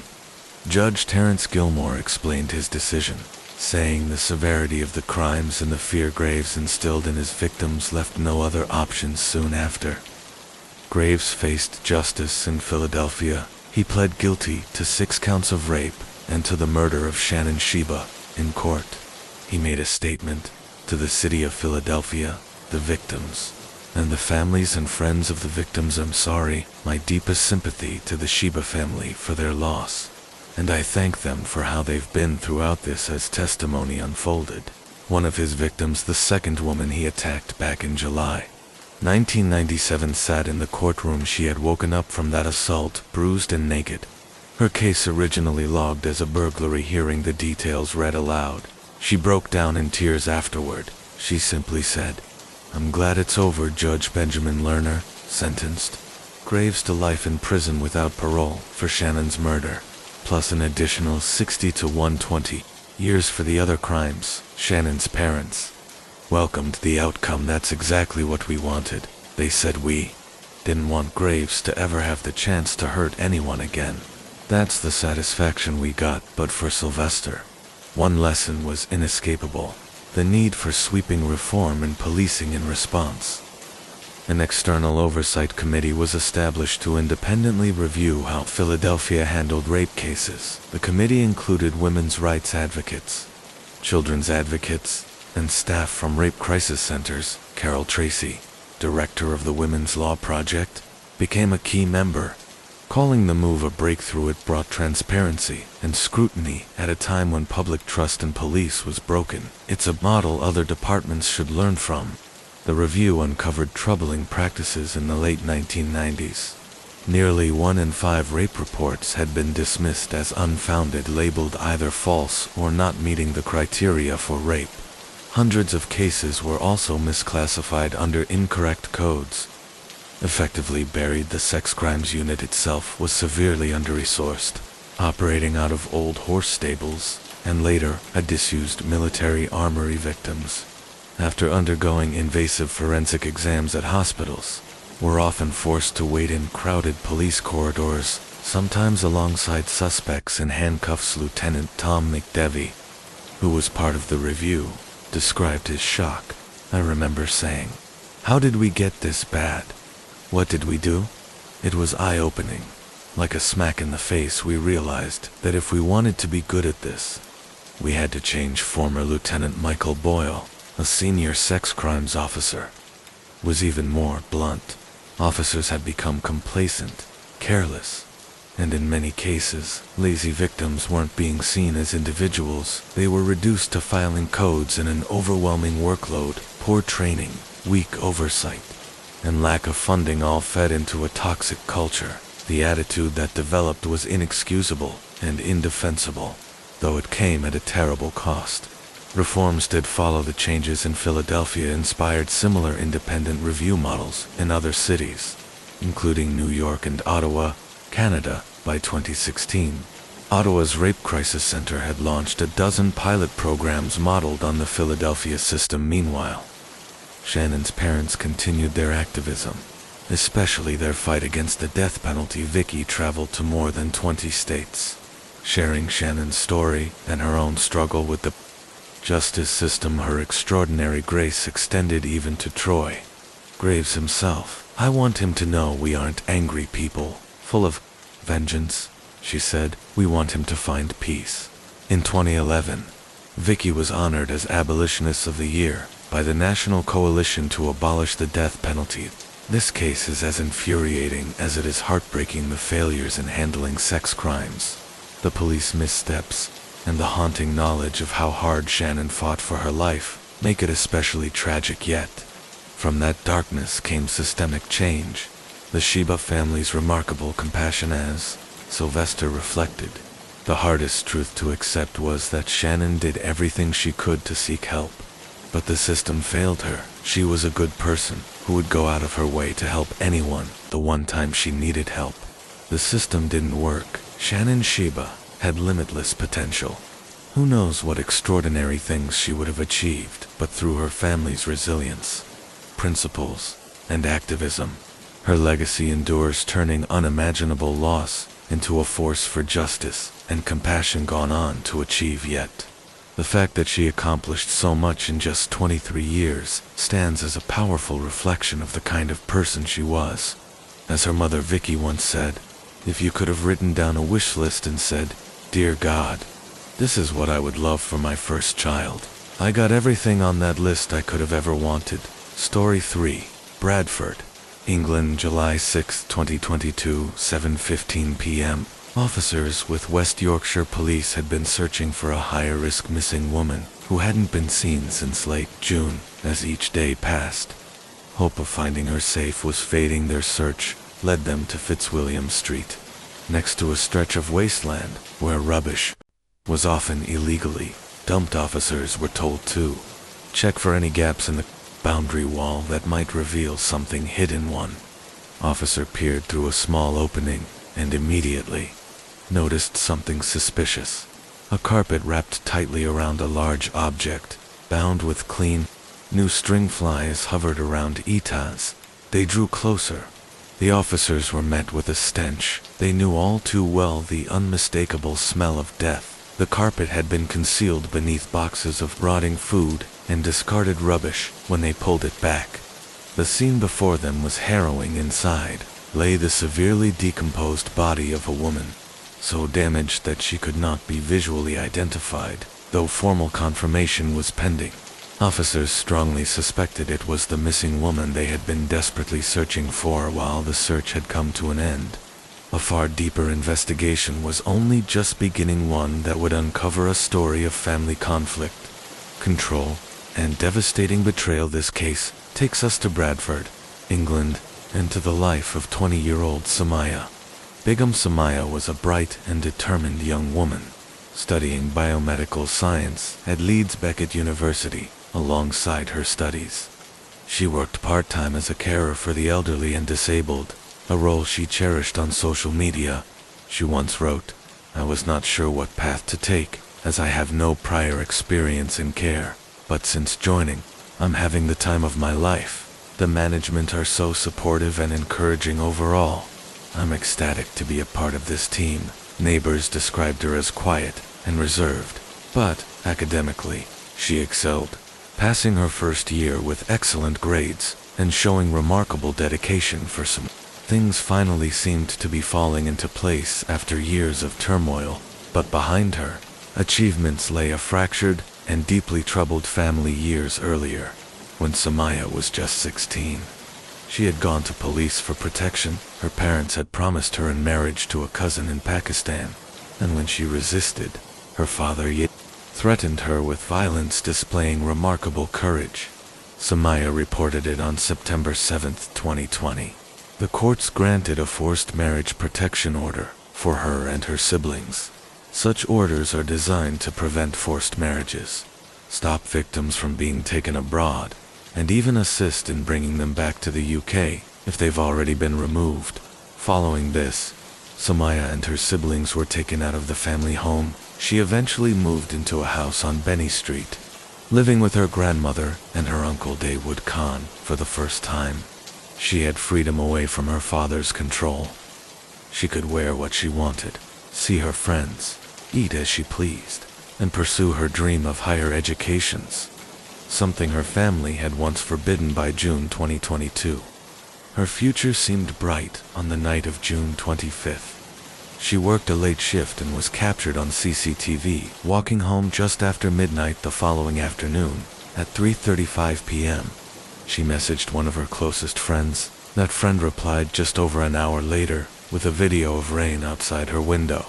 Judge Terrence Gilmore explained his decision, saying the severity of the crimes and the fear Graves instilled in his victims left no other options. Soon after Graves faced justice in Philadelphia, he pled guilty to 6 counts of rape and to the murder of Shannon Sheba. In court, he made a statement to the city of Philadelphia, the victims, and the families and friends of the victims. I'm sorry, my deepest sympathy to the Sheba family for their loss, and I thank them for how they've been throughout this. As testimony unfolded, one of his victims, the second woman he attacked back in July 1997, sat in the courtroom. She had woken up from that assault, bruised and naked. Her case originally logged as a burglary. Hearing the details read aloud, she broke down in tears afterward. She simply said, "I'm glad it's over." Judge Benjamin Lerner sentenced Graves to life in prison without parole for Shannon's murder, plus an additional 60 to 120 years for the other crimes. Shannon's parents welcomed the outcome. That's exactly what we wanted, they said. We didn't want Graves to ever have the chance to hurt anyone again. That's the satisfaction we got. But for Sylvester, one lesson was inescapable: the need for sweeping reform in policing. In response, an external oversight committee was established to independently review how Philadelphia handled rape cases. The committee included women's rights advocates, children's advocates, and staff from rape crisis centers. Carol Tracy, director of the Women's Law Project, became a key member, calling the move a breakthrough. It brought transparency and scrutiny at a time when public trust in police was broken. It's a model other departments should learn from. The review uncovered troubling practices in the late 1990s. Nearly 1 in 5 rape reports had been dismissed as unfounded, labeled either false or not meeting the criteria for rape. Hundreds of cases were also misclassified under incorrect codes. Effectively buried, the sex crimes unit itself was severely under-resourced, operating out of old horse stables, and later a disused military armory. Victims, after undergoing invasive forensic exams at hospitals, were often forced to wait in crowded police corridors, sometimes alongside suspects in handcuffs. Lieutenant Tom McDevie, who was part of the review, described his shock. "I remember saying, 'How did we get this bad? What did we do?' It was eye-opening. Like a smack in the face, we realized that if we wanted to be good at this, we had to change." Former Lieutenant Michael Boyle, a senior sex crimes officer, was even more blunt. Officers had become complacent, careless, and in many cases, lazy. Victims weren't being seen as individuals. They were reduced to filing codes in an overwhelming workload. Poor training, weak oversight, and lack of funding all fed into a toxic culture. The attitude that developed was inexcusable and indefensible, though it came at a terrible cost. Reforms did follow. The changes in Philadelphia inspired similar independent review models in other cities, including New York and Ottawa, Canada. By 2016, Ottawa's Rape Crisis Center had launched a dozen pilot programs modeled on the Philadelphia system. Meanwhile, Shannon's parents continued their activism, especially their fight against the death penalty. Vicky traveled to more than 20 states, sharing Shannon's story and her own struggle with the justice system. Her extraordinary grace extended even to Troy Graves himself. "I want him to know we aren't angry people, full of vengeance," she said. "We want him to find peace." In 2011, Vicky was honored as Abolitionist of the Year by the National Coalition to Abolish the Death Penalty. This case is as infuriating as it is heartbreaking. The failures in handling sex crimes, the police missteps, and the haunting knowledge of how hard Shannon fought for her life make it especially tragic. Yet, from that darkness came systemic change. The Sheba family's remarkable compassion. As Sylvester reflected, the hardest truth to accept was that Shannon did everything she could to seek help, but the system failed her. She was a good person who would go out of her way to help anyone the one time she needed help. The system didn't work. Shannon Sheba had limitless potential. Who knows what extraordinary things she would have achieved, but through her family's resilience, principles, and activism, her legacy endures, turning unimaginable loss into a force for justice and compassion gone on to achieve. Yet, the fact that she accomplished so much in just 23 years stands as a powerful reflection of the kind of person she was. As her mother Vicky once said, "If you could have written down a wish list and said, 'Dear God, this is what I would love for my first child,' I got everything on that list I could have ever wanted." Story 3. Bradford, England, July 6, 2022, 7:15 p.m. Officers with West Yorkshire Police had been searching for a higher-risk missing woman who hadn't been seen since late June. As each day passed, hope of finding her safe was fading. Their search led them to Fitzwilliam Street, next to a stretch of wasteland where rubbish was often illegally dumped. Officers were told to check for any gaps in the boundary wall that might reveal something hidden. One officer peered through a small opening and immediately noticed something suspicious. A carpet wrapped tightly around a large object, bound with clean, new string flies hovered around Itaz. They drew closer. The officers were met with a stench. They knew all too well the unmistakable smell of death. The carpet had been concealed beneath boxes of rotting food and discarded rubbish. When they pulled it back, the scene before them was harrowing. Inside lay the severely decomposed body of a woman, so damaged that she could not be visually identified, though formal confirmation was pending. Officers strongly suspected it was the missing woman they had been desperately searching for. While the search had come to an end, A far deeper investigation was only just beginning, one that would uncover a story of family conflict, control, and devastating betrayal. This case takes us to Bradford, England, and to the life of 20-year-old Samaya. Begum Samaya was a bright and determined young woman, studying biomedical science at Leeds Beckett University alongside her studies. She worked part-time as a carer for the elderly and disabled, a role she cherished on social media. She once wrote, "I was not sure what path to take, as I have no prior experience in care, but since joining, I'm having the time of my life. The management are so supportive and encouraging overall. I'm ecstatic to be a part of this team." Neighbors described her as quiet and reserved, but academically, she excelled, passing her first year with excellent grades and showing remarkable dedication for some. Things finally seemed to be falling into place after years of turmoil, but behind her, achievements lay: a fractured and deeply troubled family years earlier, when Samaya was just 16. She had gone to police for protection. Her parents had promised her in marriage to a cousin in Pakistan, and when she resisted, her father threatened her with violence, displaying remarkable courage. Samaya reported it on September 7, 2020. The courts granted a forced marriage protection order for her and her siblings. Such orders are designed to prevent forced marriages, stop victims from being taken abroad, and even assist in bringing them back to the UK if they've already been removed. Following this, Samaya and her siblings were taken out of the family home. She eventually moved into a house on Benny Street, living with her grandmother and her uncle Dawood Khan for the first time. She had freedom away from her father's control. She could wear what she wanted, see her friends, eat as she pleased, and pursue her dream of higher educations, something her family had once forbidden. By June 2022, her future seemed bright. On the night of June 25th, she worked a late shift and was captured on CCTV walking home just after midnight the following afternoon at 3:35 p.m. She messaged one of her closest friends. That friend replied just over an hour later with a video of rain outside her window,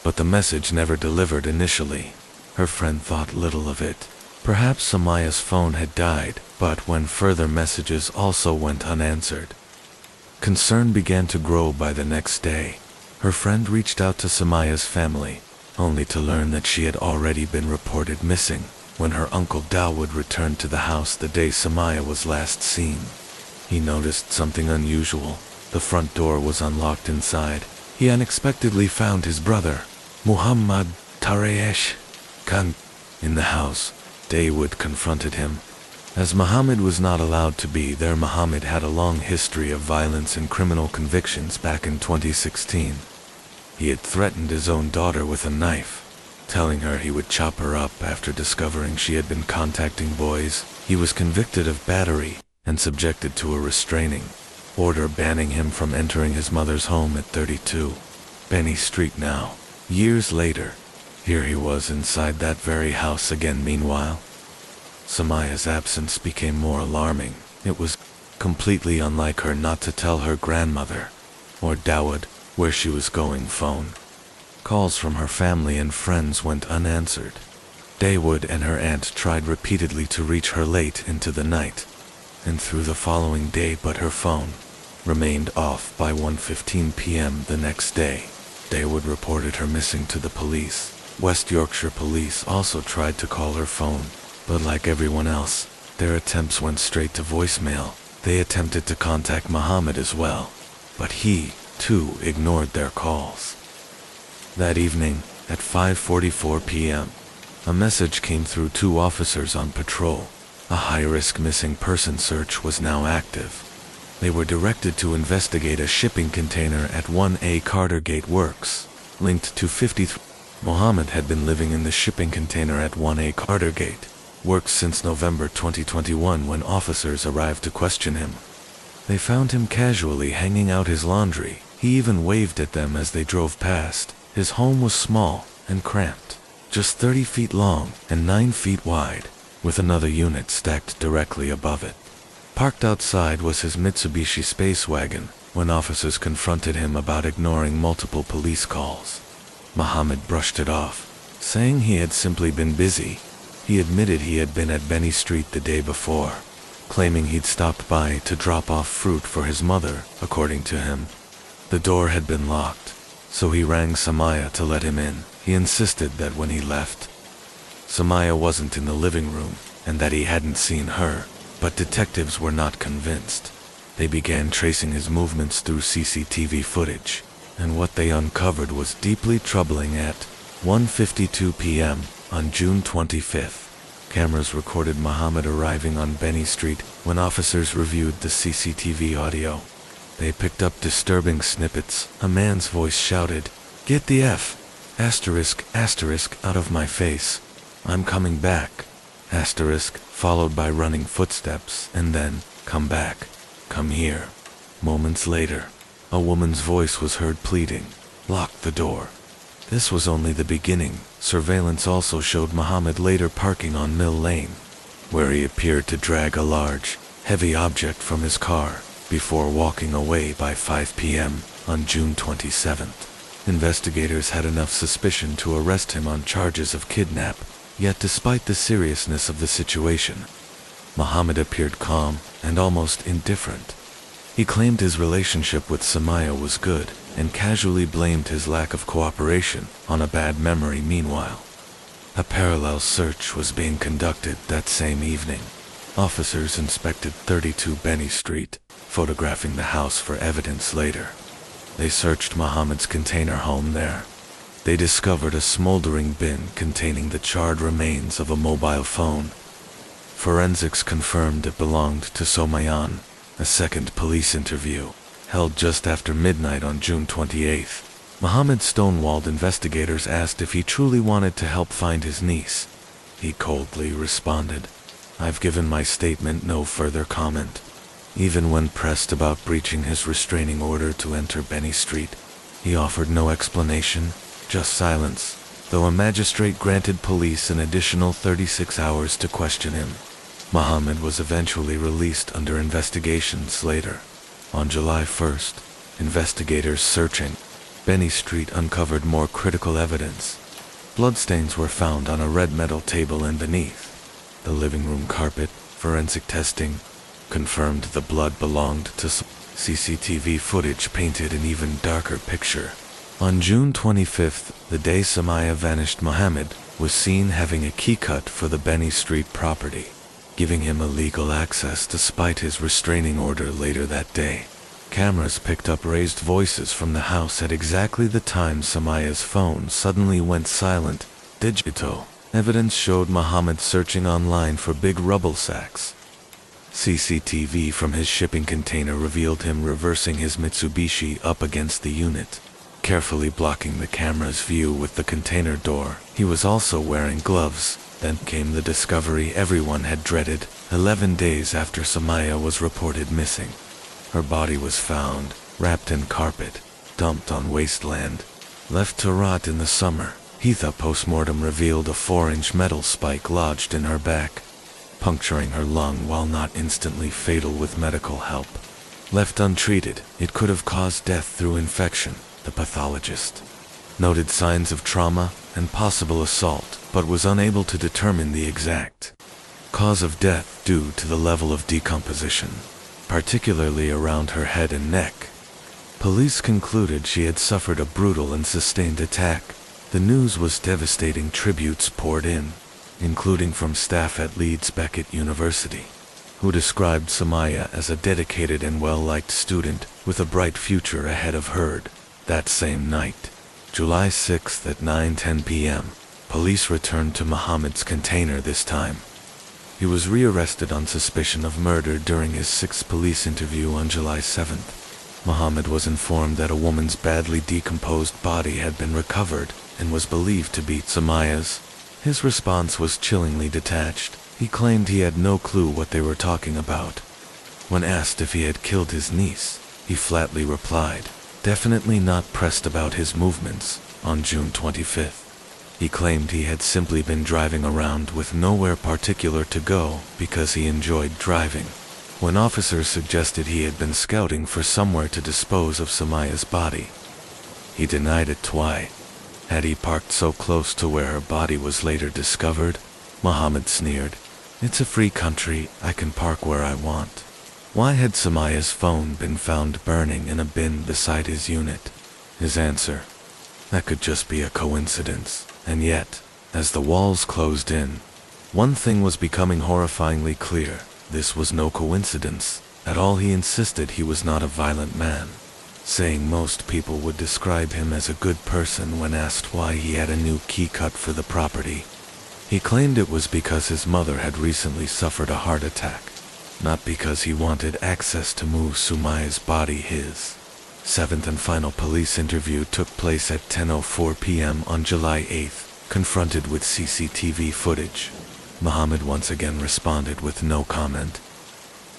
but the message never delivered initially. Her friend thought little of it. Perhaps Samaya's phone had died, but when further messages also went unanswered, concern began to grow. By the next day, her friend reached out to Samaya's family, only to learn that she had already been reported missing. When her uncle Dawood returned to the house the day Samaya was last seen, he noticed something unusual. The front door was unlocked inside. He unexpectedly found his brother, Muhammad Tareyesh Khan, in the house. Dawood confronted him. As Muhammad was not allowed to be there, Muhammad had a long history of violence and criminal convictions. Back in 2016, he had threatened his own daughter with a knife, telling her he would chop her up after discovering she had been contacting boys. He was convicted of battery and subjected to a restraining order banning him from entering his mother's home at 32 Benny Street. Now, years later, here he was inside that very house again. Meanwhile, Samaya's absence became more alarming. It was completely unlike her not to tell her grandmother or Dawood where she was going. Phone calls from her family and friends went unanswered. Dawood and her aunt tried repeatedly to reach her late into the night and through the following day, but her phone remained off. By 1:15 p.m. the next day, Dawood reported her missing to the police. West Yorkshire police also tried to call her phone, but like everyone else, their attempts went straight to voicemail. They attempted to contact Muhammad as well, but he, too, ignored their calls. That evening, at 5:44 p.m., a message came through. 2 officers on patrol. A high-risk missing person search was now active. They were directed to investigate a shipping container at 1A Cartergate Works, linked to 53. Muhammad had been living in the shipping container at 1A Cartergate Works since November 2021 when officers arrived to question him. They found him casually hanging out his laundry. He even waved at them as they drove past. His home was small and cramped, just 30 feet long and 9 feet wide, with another unit stacked directly above it. Parked outside was his Mitsubishi space wagon, when officers confronted him about ignoring multiple police calls. Mohammed brushed it off, saying he had simply been busy. He admitted he had been at Benny Street the day before, claiming he'd stopped by to drop off fruit for his mother, according to him. The door had been locked, so he rang Samaya to let him in. He insisted that when he left, Samaya wasn't in the living room and that he hadn't seen her, but detectives were not convinced. They began tracing his movements through CCTV footage, and what they uncovered was deeply troubling. At 1:52 p.m. on June 25th, cameras recorded Mohammed arriving on Benny Street. When officers reviewed the CCTV audio, they picked up disturbing snippets. A man's voice shouted, "Get the F! Out of my face. I'm coming back. Followed by running footsteps, and then, come back. Come here." Moments later, a woman's voice was heard pleading, "Lock the door." This was only the beginning. Surveillance also showed Mohammed later parking on Mill Lane, where he appeared to drag a large, heavy object from his car, before walking away. By 5 p.m. on June 27th. Investigators had enough suspicion to arrest him on charges of kidnap, yet despite the seriousness of the situation, Mohammed appeared calm and almost indifferent. He claimed his relationship with Samaya was good, and casually blamed his lack of cooperation on a bad memory. Meanwhile, a parallel search was being conducted that same evening. Officers inspected 32 Benny Street, photographing the house for evidence later. They searched Mohammed's container home there. They discovered a smoldering bin containing the charred remains of a mobile phone. Forensics confirmed it belonged to Somayan. A second police interview, held just after midnight on June 28th, Mohammed stonewalled investigators asked if he truly wanted to help find his niece. He coldly responded, "I've given my statement, no further comment." Even when pressed about breaching his restraining order to enter Benny Street, he offered no explanation, just silence, though a magistrate granted police an additional 36 hours to question him. Mohammed was eventually released under investigations later. On July 1st, investigators searching Benny Street uncovered more critical evidence. Bloodstains were found on a red metal table and beneath the living room carpet. Forensic testing confirmed the blood belonged to CCTV footage painted an even darker picture. On June 25th, the day Samaya vanished, Mohammed was seen having a key cut for the Benny Street property, giving him illegal access despite his restraining order later that day. Cameras picked up raised voices from the house at exactly the time Samaya's phone suddenly went silent. Digital evidence showed Mohammed searching online for big rubble sacks. CCTV from his shipping container revealed him reversing his Mitsubishi up against the unit, carefully blocking the camera's view with the container door. He was also wearing gloves. Then came the discovery everyone had dreaded. 11 days after Samaya was reported missing, her body was found, wrapped in carpet, dumped on wasteland, left to rot in the summer. A postmortem revealed a 4-inch metal spike lodged in her back, puncturing her lung while not instantly fatal with medical help. Left untreated, it could have caused death through infection, the pathologist noted signs of trauma and possible assault, but was unable to determine the exact cause of death due to the level of decomposition, particularly around her head and neck. Police concluded she had suffered a brutal and sustained attack. The news was devastating. Tributes poured in, including from staff at Leeds Beckett University, who described Samaya as a dedicated and well-liked student with a bright future ahead of her. That same night, July 6th at 9:10 p.m., police returned to Mohammed's container. This time, he was rearrested on suspicion of murder. During his 6th police interview on July 7th, Mohammed was informed that a woman's badly decomposed body had been recovered and was believed to be Samaya's. His response was chillingly detached. He claimed he had no clue what they were talking about. When asked if he had killed his niece, he flatly replied, definitely not. Pressed about his movements, on June 25th, he claimed he had simply been driving around with nowhere particular to go because he enjoyed driving. when officers suggested he had been scouting for somewhere to dispose of Sumaya's body. He denied it twice. Had he parked so close to where her body was later discovered? Muhammad sneered. It's a free country, I can park where I want. Why had Sumaya's phone been found burning in a bin beside his unit? His answer: that could just be a coincidence. And yet, as the walls closed in, one thing was becoming horrifyingly clear. This was no coincidence at all. He insisted he was not a violent man, saying most people would describe him as a good person when asked why he had a new key cut for the property. He claimed it was because his mother had recently suffered a heart attack, not because he wanted access to move Sumaya's body. His seventh and final police interview took place at 10:04 p.m. on July 8th. Confronted with CCTV footage, Muhammad once again responded with no comment.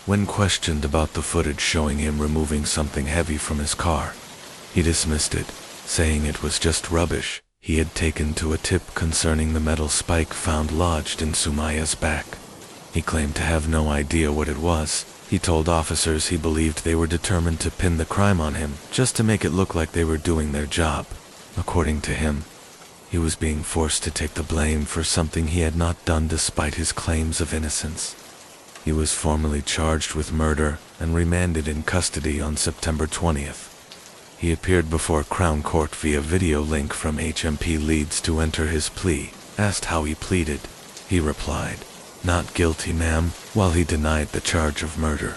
When questioned about the footage showing him removing something heavy from his car, he dismissed it, saying it was just rubbish he had taken to a tip concerning the metal spike found lodged in Sumaya's back. He claimed to have no idea what it was. He told officers he believed they were determined to pin the crime on him, just to make it look like they were doing their job. According to him, he was being forced to take the blame for something he had not done despite his claims of innocence. He was formally charged with murder and remanded in custody on September 20th. He appeared before Crown Court via video link from HMP Leeds to enter his plea. Asked how he pleaded, he replied, "Not guilty, ma'am," while he denied the charge of murder.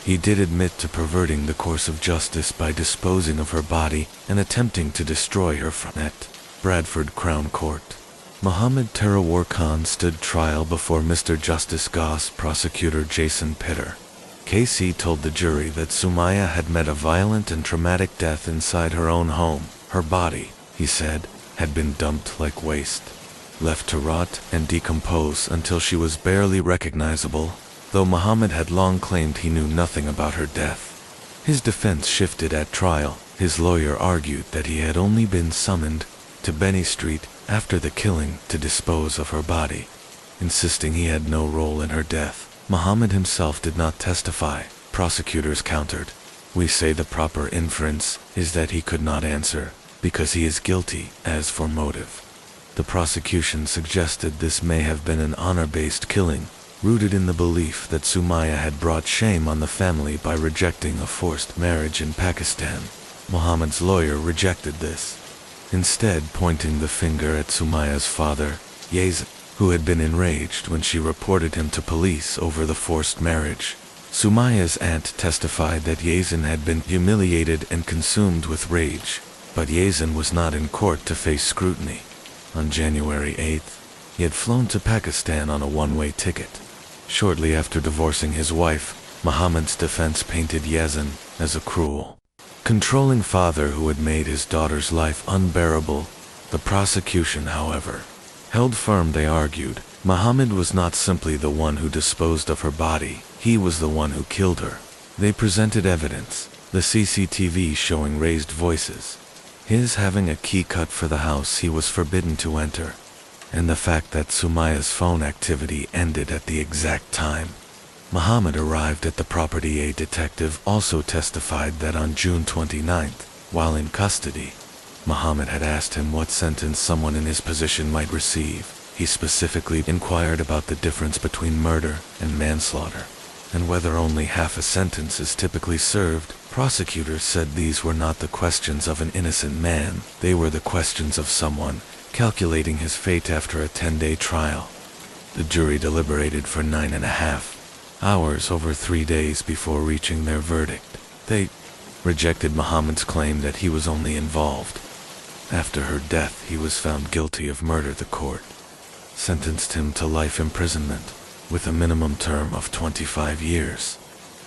He did admit to perverting the course of justice by disposing of her body and attempting to destroy her from it. Bradford Crown Court. Mohammed Tarawar Khan stood trial before Mr. Justice Goss prosecutor Jason Pitter. KC told the jury that Sumaya had met a violent and traumatic death inside her own home. Her body, he said, had been dumped like waste, left to rot and decompose until she was barely recognizable, though Muhammad had long claimed he knew nothing about her death. His defense shifted at trial. His lawyer argued that he had only been summoned to Benny Street after the killing to dispose of her body, insisting he had no role in her death. Muhammad himself did not testify. Prosecutors countered, "We say the proper inference is that he could not answer, because he is guilty." As for motive, the prosecution suggested this may have been an honor-based killing, rooted in the belief that Sumaya had brought shame on the family by rejecting a forced marriage in Pakistan. Muhammad's lawyer rejected this, instead pointing the finger at Sumaya's father, Yazid, who had been enraged when she reported him to police over the forced marriage. Sumaya's aunt testified that Yazid had been humiliated and consumed with rage, but Yazid was not in court to face scrutiny. On January 8th, he had flown to Pakistan on a one-way ticket. Shortly after divorcing his wife, Muhammad's defense painted Yazid as a cruel, controlling father who had made his daughter's life unbearable. The prosecution, however, held firm. They argued Muhammad was not simply the one who disposed of her body, he was the one who killed her. They presented evidence, the CCTV showing raised voices, his having a key cut for the house he was forbidden to enter, and the fact that Sumaya's phone activity ended at the exact time Muhammad arrived at the property. A detective also testified that on June 29th, while in custody, Muhammad had asked him what sentence someone in his position might receive. He specifically inquired about the difference between murder and manslaughter, and whether only half a sentence is typically served. Prosecutors said these were not the questions of an innocent man, they were the questions of someone calculating his fate after a 10-day trial. The jury deliberated for 9.5 hours over 3 days before reaching their verdict. They rejected Muhammad's claim that he was only involved. After her death, he was found guilty of murder. The court sentenced him to life imprisonment, with a minimum term of 25 years,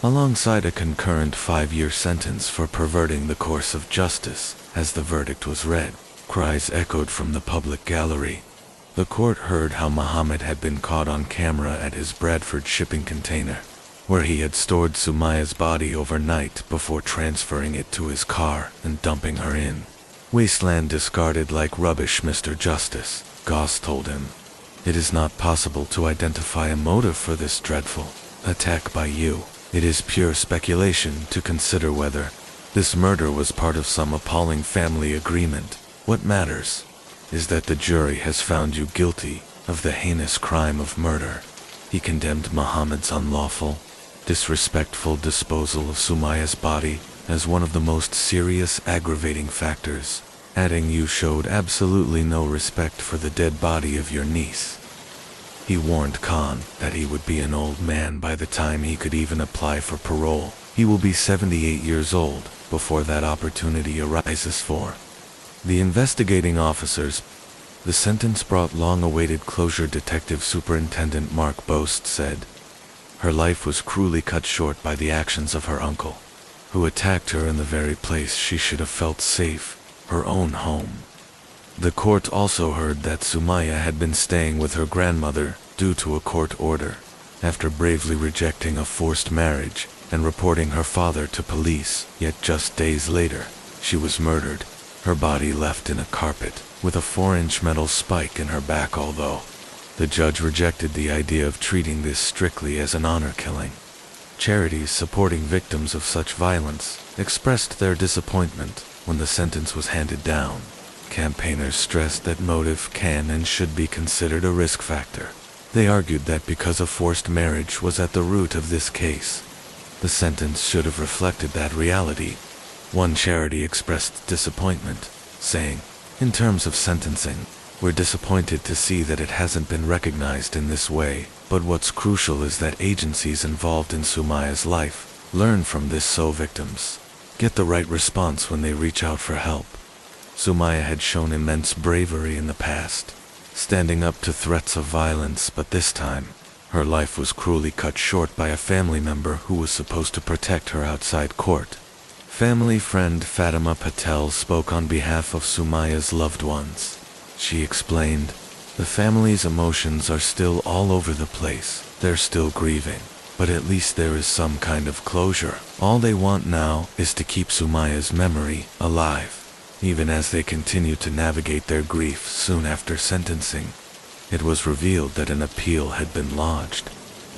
alongside a concurrent 5-year sentence for perverting the course of justice. As the verdict was read, cries echoed from the public gallery. The court heard how Muhammad had been caught on camera at his Bradford shipping container, where he had stored Sumaya's body overnight before transferring it to his car and dumping her in wasteland. Discarded like rubbish, Mr. Justice, Goss told him. It is not possible to identify a motive for this dreadful attack by you. It is pure speculation to consider whether this murder was part of some appalling family agreement. What matters is that the jury has found you guilty of the heinous crime of murder. He condemned Muhammad's unlawful, disrespectful disposal of Sumayya's body as one of the most serious aggravating factors, adding you showed absolutely no respect for the dead body of your niece. He warned Khan that he would be an old man by the time he could even apply for parole. He will be 78 years old before that opportunity arises for the investigating officers. The sentence brought long-awaited closure. Detective Superintendent Mark Boast said, "Her life was cruelly cut short by the actions of her uncle, who attacked her in the very place she should have felt safe, her own home." The court also heard that Sumayya had been staying with her grandmother due to a court order, after bravely rejecting a forced marriage and reporting her father to police. Yet just days later, she was murdered, her body left in a carpet, with a 4-inch metal spike in her back. Although the judge rejected the idea of treating this strictly as an honor killing, charities supporting victims of such violence expressed their disappointment when the sentence was handed down. Campaigners stressed that motive can and should be considered a risk factor. They argued that because a forced marriage was at the root of this case, the sentence should have reflected that reality. One charity expressed disappointment, saying, "In terms of sentencing, we're disappointed to see that it hasn't been recognized in this way, but what's crucial is that agencies involved in Sumayya's life learn from this so victims get the right response when they reach out for help." Sumayya had shown immense bravery in the past, standing up to threats of violence, but this time, her life was cruelly cut short by a family member who was supposed to protect her outside court. Family friend Fatima Patel spoke on behalf of Sumayya's loved ones. She explained, "The family's emotions are still all over the place. They're still grieving, but at least there is some kind of closure. All they want now is to keep Sumayya's memory alive, even as they continue to navigate their grief." Soon after sentencing, it was revealed that an appeal had been lodged,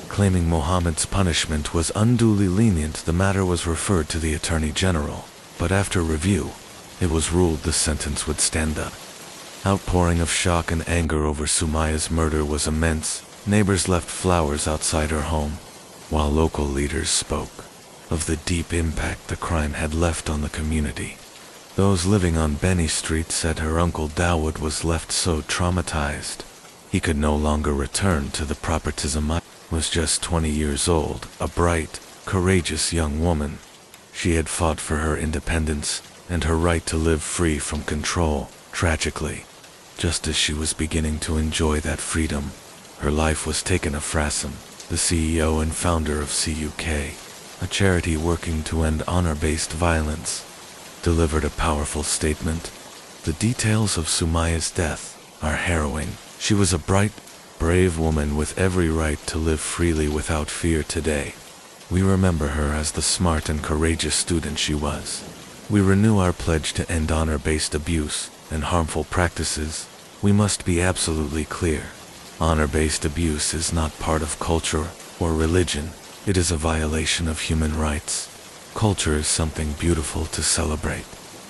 claiming Muhammad's punishment was unduly lenient. The matter was referred to the Attorney General, but after review, it was ruled the sentence would stand. The outpouring of shock and anger over Sumayya's murder was immense. Neighbors left flowers outside her home, while local leaders spoke of the deep impact the crime had left on the community. Those living on Benny Street said her uncle Dawood was left so traumatized he could no longer return to the property. Sumayya was just 20 years old, a bright, courageous young woman. She had fought for her independence and her right to live free from control. Tragically, just as she was beginning to enjoy that freedom, her life was taken. Frasim, the CEO and founder of CUK, a charity working to end honor-based violence, delivered a powerful statement. "The details of Sumayya's death are harrowing. She was a bright, brave woman with every right to live freely without fear. Today, we remember her as the smart and courageous student she was. We renew our pledge to end honor-based abuse and harmful practices. We must be absolutely clear. Honor-based abuse is not part of culture or religion. It is a violation of human rights. Culture is something beautiful to celebrate,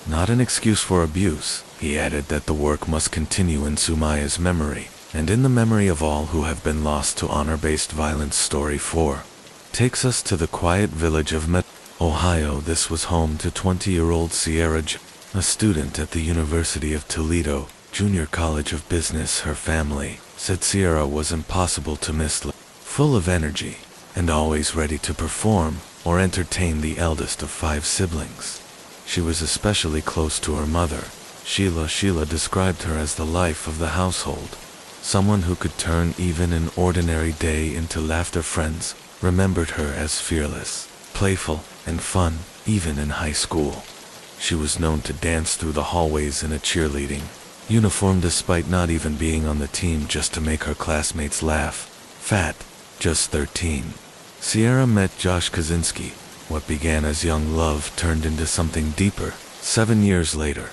not an excuse for abuse." He added that the work must continue in Sumayya's memory, and in the memory of all who have been lost to honor-based violence. Story 4 takes us to the quiet village of Ohio. This was home to 20-year-old Sierra, a student at the University of Toledo, Junior College of Business. Her family said Sierra was impossible to miss, full of energy, and always ready to perform or entertain. The eldest of 5 siblings, she was especially close to her mother, Sheila. Sheila described her as the life of the household, someone who could turn even an ordinary day into laughter. Friends remembered her as fearless, playful, and fun. Even in high school, she was known to dance through the hallways in a cheerleading uniform despite not even being on the team, just to make her classmates laugh. Fat, just 13. Sierra met Josh Kaczynski. What began as young love turned into something deeper. 7 years later,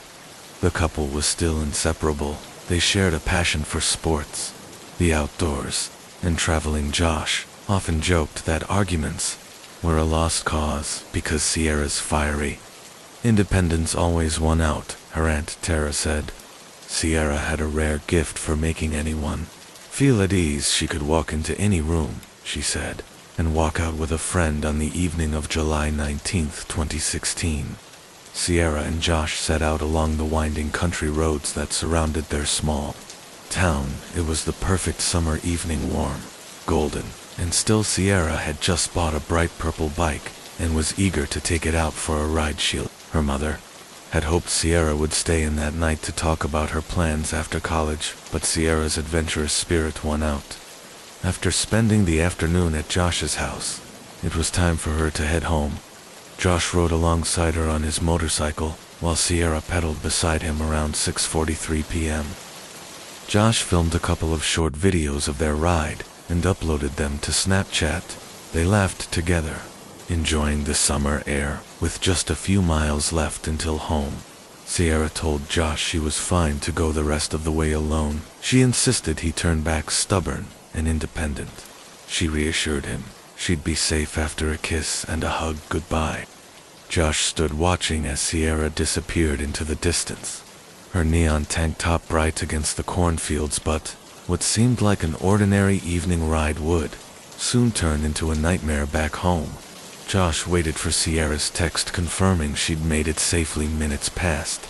the couple was still inseparable. They shared a passion for sports, the outdoors, and traveling. Josh often joked that arguments were a lost cause because Sierra's fiery independence always won out, her Aunt Tara said. Sierra had a rare gift for making anyone feel at ease. She could walk into any room, she said, and walk out with a friend. On the evening of July 19, 2016, Sierra and Josh set out along the winding country roads that surrounded their small town. It was the perfect summer evening, warm, golden, and still. Sierra had just bought a bright purple bike and was eager to take it out for a ride. Her mother had hoped Sierra would stay in that night to talk about her plans after college, but Sierra's adventurous spirit won out. After spending the afternoon at Josh's house, it was time for her to head home. Josh rode alongside her on his motorcycle, while Sierra pedaled beside him around 6:43 p.m. Josh filmed a couple of short videos of their ride and uploaded them to Snapchat. They laughed together, enjoying the summer air. With just a few miles left until home, Sierra told Josh she was fine to go the rest of the way alone. She insisted he turn back stubborn and independent. She reassured him she'd be safe after a kiss and a hug goodbye. Josh stood watching as Sierra disappeared into the distance, her neon tank top bright against the cornfields. But what seemed like an ordinary evening ride would soon turn into a nightmare back home. Josh waited for Sierra's text confirming she'd made it safely. Minutes passed,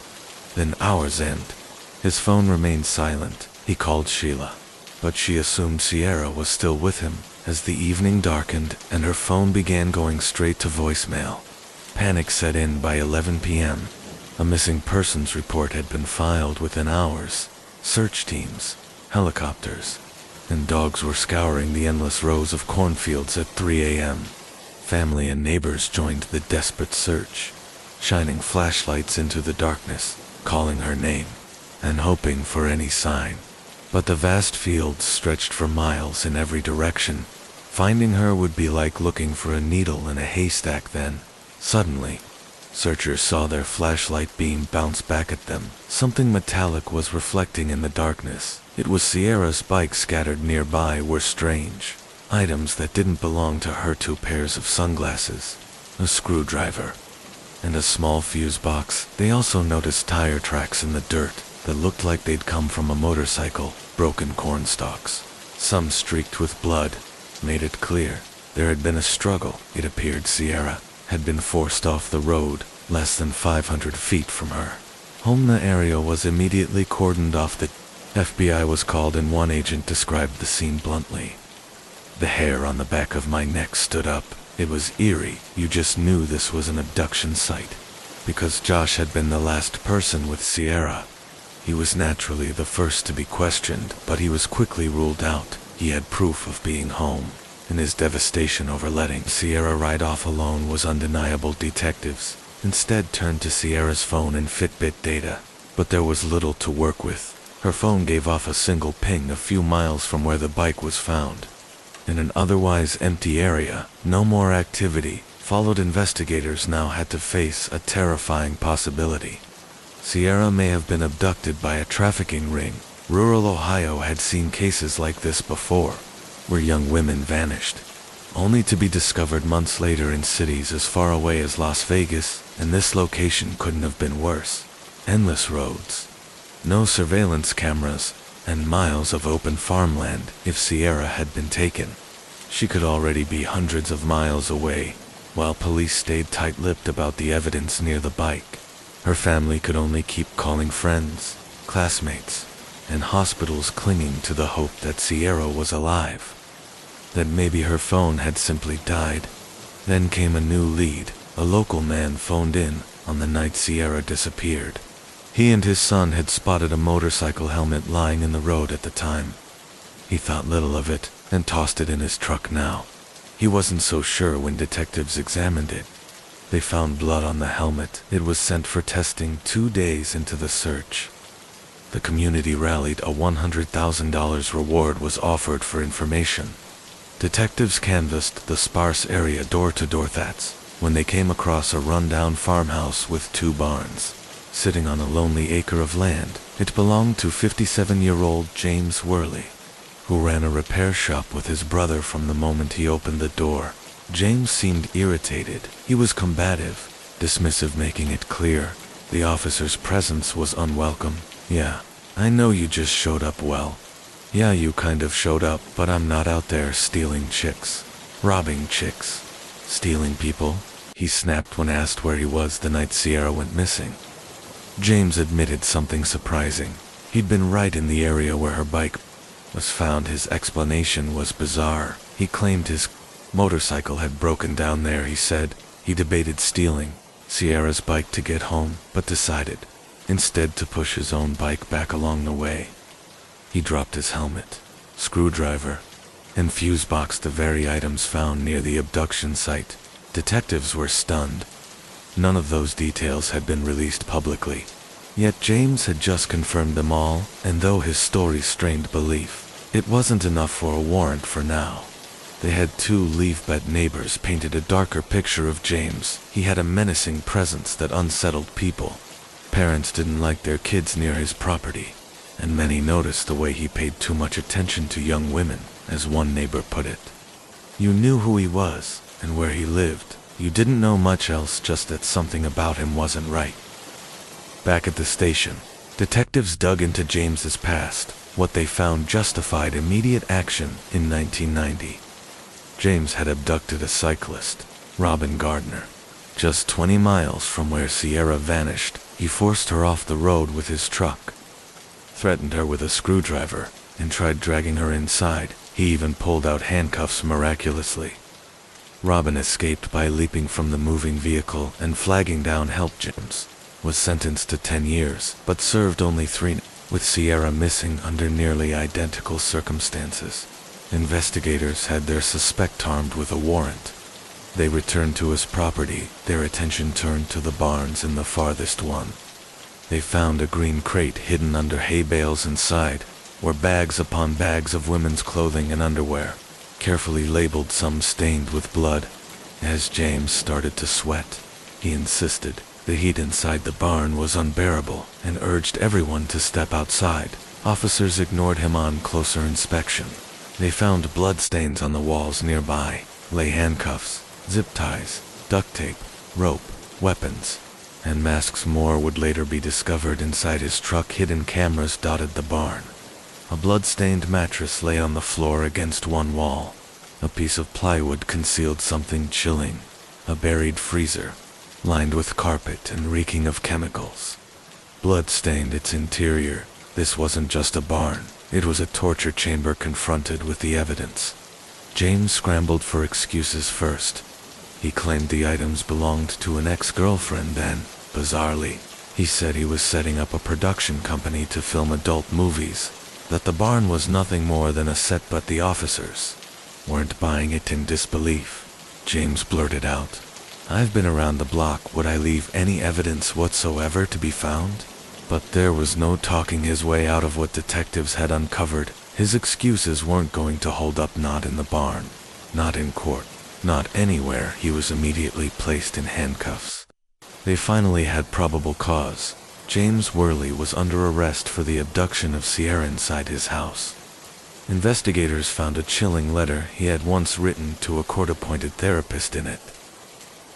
then hours end. His phone remained silent. He called Sheila, but she assumed Sierra was still with him. As the evening darkened and her phone began going straight to voicemail, panic set in. By 11 p.m., a missing persons report had been filed. Within hours, search teams, helicopters, and dogs were scouring the endless rows of cornfields. At 3 a.m., family and neighbors joined the desperate search, shining flashlights into the darkness, calling her name, and hoping for any sign. But the vast fields stretched for miles in every direction. Finding her would be like looking for a needle in a haystack. Then, suddenly, searchers saw their flashlight beam bounce back at them. Something metallic was reflecting in the darkness. It was Sierra's bike. Scattered nearby were strange items that didn't belong to her: 2 pairs of sunglasses, a screwdriver, and a small fuse box. They also noticed tire tracks in the dirt that looked like they'd come from a motorcycle. Broken corn stalks, some streaked with blood, made it clear there had been a struggle. It appeared Sierra had been forced off the road less than 500 feet from her home. The area was immediately cordoned off. The FBI was called and one agent described the scene bluntly. The hair on the back of my neck stood up. It was eerie. You just knew this was an abduction site. Because Josh had been the last person with Sierra, he was naturally the first to be questioned, but he was quickly ruled out. He had proof of being home, and his devastation over letting Sierra ride off alone was undeniable. Detectives instead turned to Sierra's phone and Fitbit data, but there was little to work with. Her phone gave off a single ping a few miles from where the bike was found. In an otherwise empty area, no more activity followed. Investigators now had to face a terrifying possibility. Sierra may have been abducted by a trafficking ring. Rural Ohio had seen cases like this before, where young women vanished, only to be discovered months later in cities as far away as Las Vegas, and this location couldn't have been worse. Endless roads, no surveillance cameras, and miles of open farmland. If Sierra had been taken, she could already be hundreds of miles away. While police stayed tight-lipped about the evidence near the bike, her family could only keep calling friends, classmates, and hospitals, clinging to the hope that Sierra was alive, that maybe her phone had simply died. Then came a new lead. A local man phoned in on the night Sierra disappeared. He and his son had spotted a motorcycle helmet lying in the road at the time. He thought little of it and tossed it in his truck. Now, he wasn't so sure when detectives examined it. They found blood on the helmet. It was sent for testing 2 days into the search. The community rallied. A $100,000 reward was offered for information. Detectives canvassed the sparse area door to door. That's when they came across a rundown farmhouse with 2 barns, sitting on a lonely acre of land. It belonged to 57-year-old James Worley, who ran a repair shop with his brother. From the moment he opened the door, James seemed irritated. He was combative, dismissive, making it clear the officer's presence was unwelcome. "Yeah, I know you just showed up. Well, yeah, you kind of showed up, but I'm not out there stealing chicks, robbing chicks, stealing people," he snapped when asked where he was the night Sierra went missing. James admitted something surprising. He'd been right in the area where her bike was found. His explanation was bizarre. He claimed his motorcycle had broken down there. He said he debated stealing Sierra's bike to get home, but decided instead to push his own bike back along the way. He dropped his helmet, screwdriver, and fuse box, the very items found near the abduction site. Detectives were stunned. None of those details had been released publicly. Yet James had just confirmed them all, and though his story strained belief, it wasn't enough for a warrant for now. They had two leave-bed neighbors painted a darker picture of James. He had a menacing presence that unsettled people. Parents didn't like their kids near his property, and many noticed the way he paid too much attention to young women, as one neighbor put it. "You knew who he was and where he lived. You didn't know much else, just that something about him wasn't right." Back at the station, detectives dug into James's past. What they found justified immediate action. In 1990, James had abducted a cyclist, Robin Gardner. Just 20 miles from where Sierra vanished, he forced her off the road with his truck, threatened her with a screwdriver, and tried dragging her inside. He even pulled out handcuffs miraculously. Robin escaped by leaping from the moving vehicle and flagging down help. James was sentenced to 10 years, but served only 3, with Sierra missing under nearly identical circumstances. Investigators had their suspect armed with a warrant. They returned to his property. Their attention turned to the barns in the farthest one. They found a green crate hidden under hay bales. Inside were bags upon bags of women's clothing and underwear, carefully labeled, some stained with blood. As James started to sweat, he insisted the heat inside the barn was unbearable and urged everyone to step outside. Officers ignored him on closer inspection. They found bloodstains on the walls nearby, lay handcuffs, zip ties, duct tape, rope, weapons, and masks. More would later be discovered inside his truck. Hidden cameras dotted the barn. A blood-stained mattress lay on the floor against one wall. A piece of plywood concealed something chilling, a buried freezer, lined with carpet and reeking of chemicals. Blood stained its interior. This wasn't just a barn, it was a torture chamber. Confronted with the evidence, James scrambled for excuses. First, he claimed the items belonged to an ex-girlfriend. Then, bizarrely, he said he was setting up a production company to film adult movies, that the barn was nothing more than a set. But the officers weren't buying it. In disbelief, James blurted out, "I've been around the block. Would I leave any evidence whatsoever to be found?" But there was no talking his way out of what detectives had uncovered. His excuses weren't going to hold up. Not in the barn, not in court, not anywhere. He was immediately placed in handcuffs. They finally had probable cause. James Worley was under arrest for the abduction of Sierra inside his house. Investigators found a chilling letter he had once written to a court-appointed therapist in it.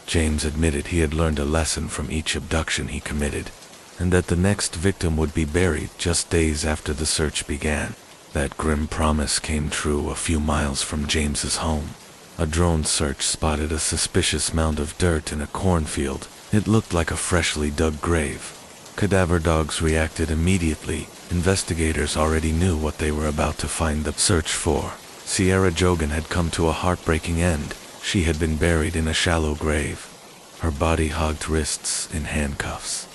James admitted he had learned a lesson from each abduction he committed, and that the next victim would be buried just days after the search began. That grim promise came true. A few miles from James's home, a drone search spotted a suspicious mound of dirt in a cornfield. It looked like a freshly dug grave. Cadaver dogs reacted immediately. Investigators already knew what they were about to find. The search for Sierra Jogan had come to a heartbreaking end. She had been buried in a shallow grave, her body hogged, wrists in handcuffs,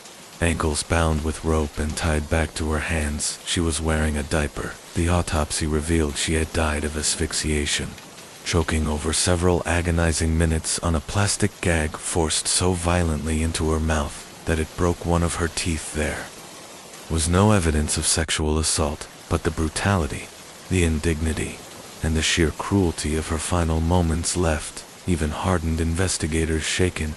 ankles bound with rope and tied back to her hands. She was wearing a diaper. The autopsy revealed she had died of asphyxiation, choking over several agonizing minutes on a plastic gag forced so violently into her mouth that it broke one of her teeth. There was no evidence of sexual assault, but the brutality, the indignity, and the sheer cruelty of her final moments left even hardened investigators shaken.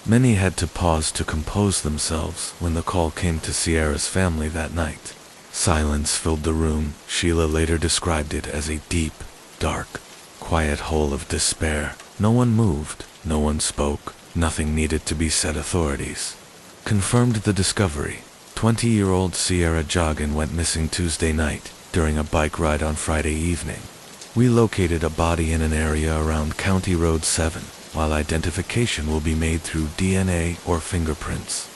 Many had to pause to compose themselves when the call came to Sierra's family that night. Silence filled the room. Sheila later described it as a deep, dark, quiet hole of despair. No one moved, no one spoke, nothing needed to be said. Authorities confirmed the discovery. 20-year-old Sierra Joggin went missing Tuesday night during a bike ride on Friday evening. We located a body in an area around County Road 7, while identification will be made through DNA or fingerprints.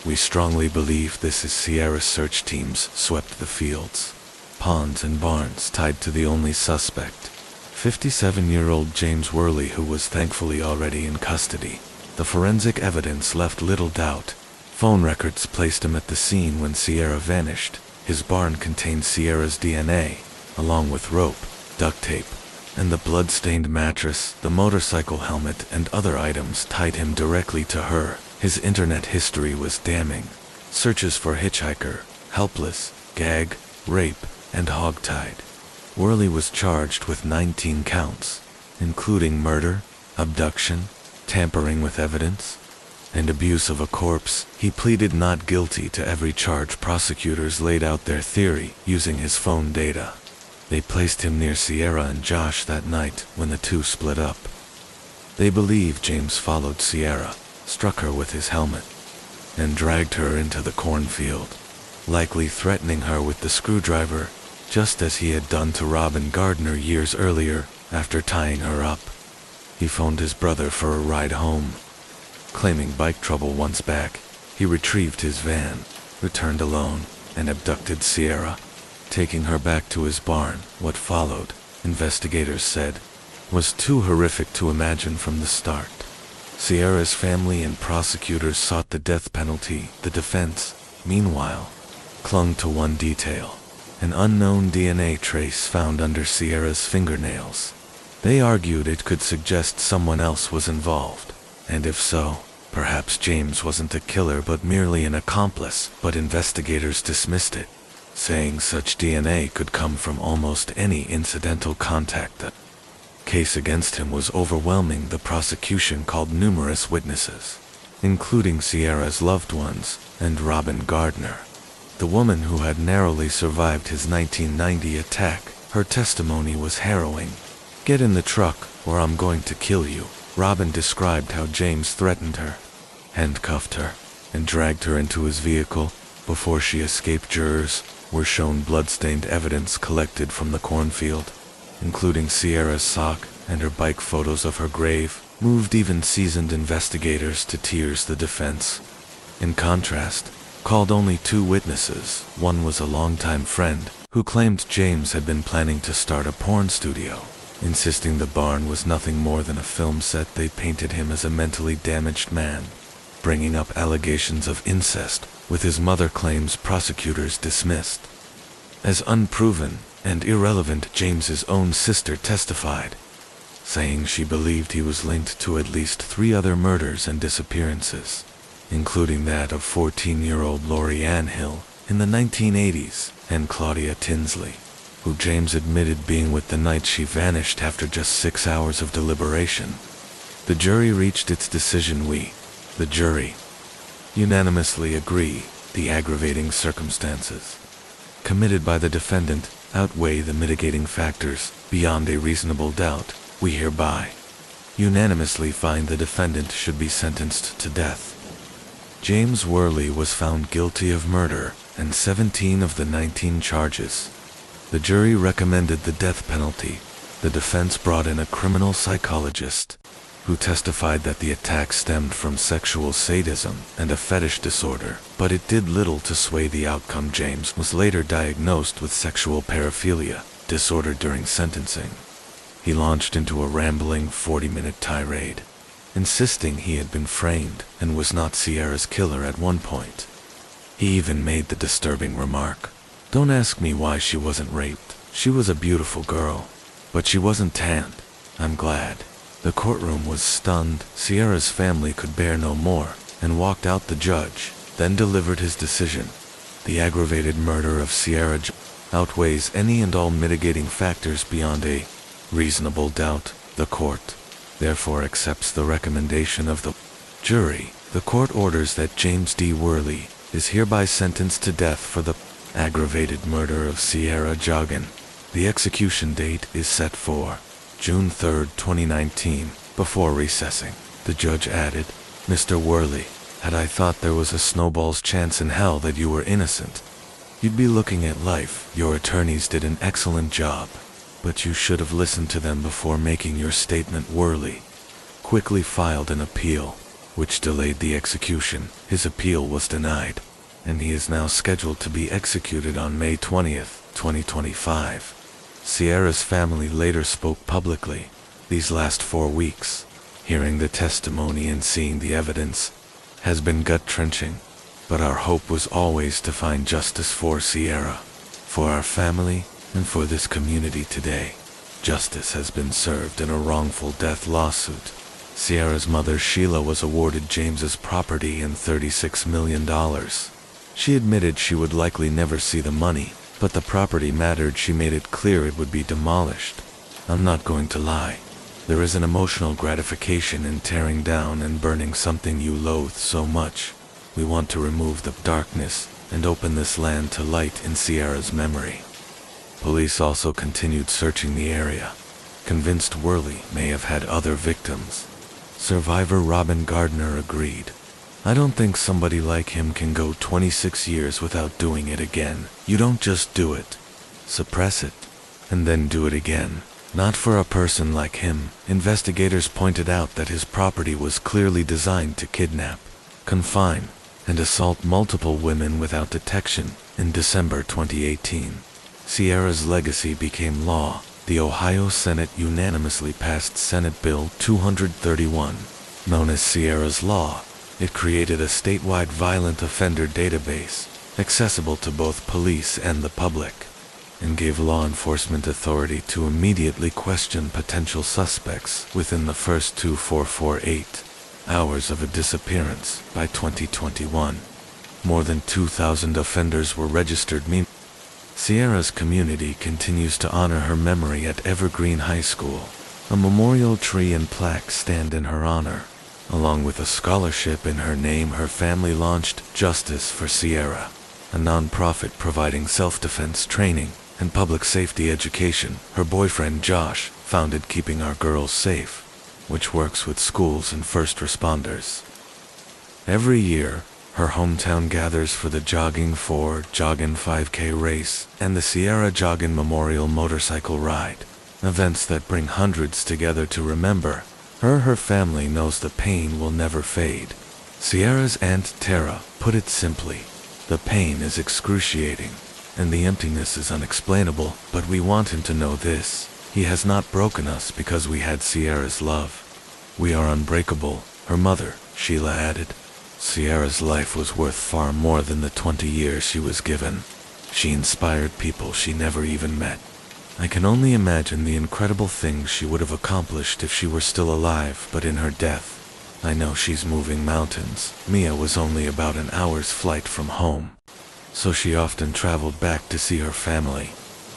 We strongly believe this is Sierra's. Search teams swept the fields, ponds and barns tied to the only suspect, 57-year-old James Worley, who was thankfully already in custody. The forensic evidence left little doubt. Phone records placed him at the scene when Sierra vanished. His barn contained Sierra's DNA, along with rope, duct tape, and the blood-stained mattress, the motorcycle helmet, and other items tied him directly to her. His internet history was damning. Searches for hitchhiker, helpless, gag, rape, and hogtied. Worley was charged with 19 counts, including murder, abduction, tampering with evidence, and abuse of a corpse. He pleaded not guilty to every charge. Prosecutors laid out their theory using his phone data. They placed him near Sierra and Josh that night when the two split up. They believe James followed Sierra, struck her with his helmet, and dragged her into the cornfield, likely threatening her with the screwdriver, just as he had done to Robin Gardner years earlier after tying her up. He phoned his brother for a ride home. Claiming bike trouble once back, he retrieved his van, returned alone, and abducted Sierra, taking her back to his barn. What followed, investigators said, was too horrific to imagine from the start. Sierra's family and prosecutors sought the death penalty. The defense, meanwhile, clung to one detail: an unknown DNA trace found under Sierra's fingernails. They argued it could suggest someone else was involved, and if so, perhaps James wasn't a killer but merely an accomplice. But investigators dismissed it, saying such DNA could come from almost any incidental contact. The case against him was overwhelming. The prosecution called numerous witnesses, including Sierra's loved ones and Robin Gardner, the woman who had narrowly survived his 1990 attack. Her testimony was harrowing. "Get in the truck, or I'm going to kill you." Robin described how James threatened her, handcuffed her, and dragged her into his vehicle before she escaped. Jurors were shown blood-stained evidence collected from the cornfield, including Sierra's sock and her bike. Photos of her grave moved even seasoned investigators to tears. The defense, in contrast, called only two witnesses. One was a longtime friend who claimed James had been planning to start a porn studio, insisting the barn was nothing more than a film set. They painted him as a mentally damaged man, bringing up allegations of incest with his mother. Claims prosecutors dismissed as unproven and irrelevant. James's own sister testified, saying she believed he was linked to at least 3 other murders and disappearances, including that of 14-year-old Lori Ann Hill in the 1980s, and Claudia Tinsley, who James admitted being with the night she vanished. After just 6 hours of deliberation, the jury reached its decision. The jury, unanimously agree the aggravating circumstances committed by the defendant outweigh the mitigating factors beyond a reasonable doubt. We hereby unanimously find the defendant should be sentenced to death. James Worley was found guilty of murder and 17 of the 19 charges. The jury recommended the death penalty. The defense brought in a criminal psychologist who testified that the attack stemmed from sexual sadism and a fetish disorder, but it did little to sway the outcome. James was later diagnosed with sexual paraphilia disorder during sentencing. He launched into a rambling 40-minute tirade, insisting he had been framed and was not Sierra's killer. At one point, he even made the disturbing remark, "Don't ask me why she wasn't raped. She was a beautiful girl, but she wasn't tanned. I'm glad." The courtroom was stunned. Sierra's family could bear no more and walked out. The judge then delivered his decision. The aggravated murder of Sierra outweighs any and all mitigating factors beyond a reasonable doubt. The court therefore accepts the recommendation of the jury. The court orders that James D. Worley is hereby sentenced to death for the aggravated murder of Sierra Joggin. The execution date is set for June 3, 2019. Before recessing, the judge added, "Mr. Worley, had I thought there was a snowball's chance in hell that you were innocent, you'd be looking at life. Your attorneys did an excellent job, but you should have listened to them before making your statement." Worley quickly filed an appeal, which delayed the execution. His appeal was denied, and he is now scheduled to be executed on May 20th, 2025. Sierra's family later spoke publicly. "These last 4 weeks, hearing the testimony and seeing the evidence, has been gut-wrenching, but our hope was always to find justice for Sierra, for our family, and for this community today. Justice has been served in a wrongful death lawsuit. Sierra's mother Sheila was awarded James's property and $36 million. She admitted she would likely never see the money, but the property mattered. She made it clear it would be demolished. I'm not going to lie. There is an emotional gratification in tearing down and burning something you loathe so much. We want to remove the darkness and open this land to light in Sierra's memory." Police also continued searching the area, convinced Worley may have had other victims. Survivor Robin Gardner agreed. "I don't think somebody like him can go 26 years without doing it again. You don't just do it, suppress it, and then do it again. Not for a person like him." Investigators pointed out that his property was clearly designed to kidnap, confine, and assault multiple women without detection. In December 2018, Sierra's legacy became law. The Ohio Senate unanimously passed Senate Bill 231, known as Sierra's Law. It created a statewide violent offender database, accessible to both police and the public, and gave law enforcement authority to immediately question potential suspects within the first 2448 hours of a disappearance. By 2021, more than 2,000 offenders were registered. Sierra's community continues to honor her memory at Evergreen High School. A memorial tree and plaque stand in her honor. Along with a scholarship in her name, her family launched Justice for Sierra, a nonprofit providing self-defense training and public safety education. Her boyfriend Josh founded Keeping Our Girls Safe, which works with schools and first responders. Every year, her hometown gathers for the Jogging 5K race and the Sierra Joggin' Memorial Motorcycle Ride, events that bring hundreds together to remember her. Her family knows the pain will never fade. Sierra's Aunt Tara put it simply, "The pain is excruciating, and the emptiness is unexplainable, but we want him to know this. He has not broken us because we had Sierra's love. We are unbreakable," her mother, Sheila, added. Sierra's life was worth far more than the 20 years she was given. She inspired people she never even met. "I can only imagine the incredible things she would have accomplished if she were still alive, but in her death, I know she's moving mountains." Mia was only about an hour's flight from home, so she often traveled back to see her family,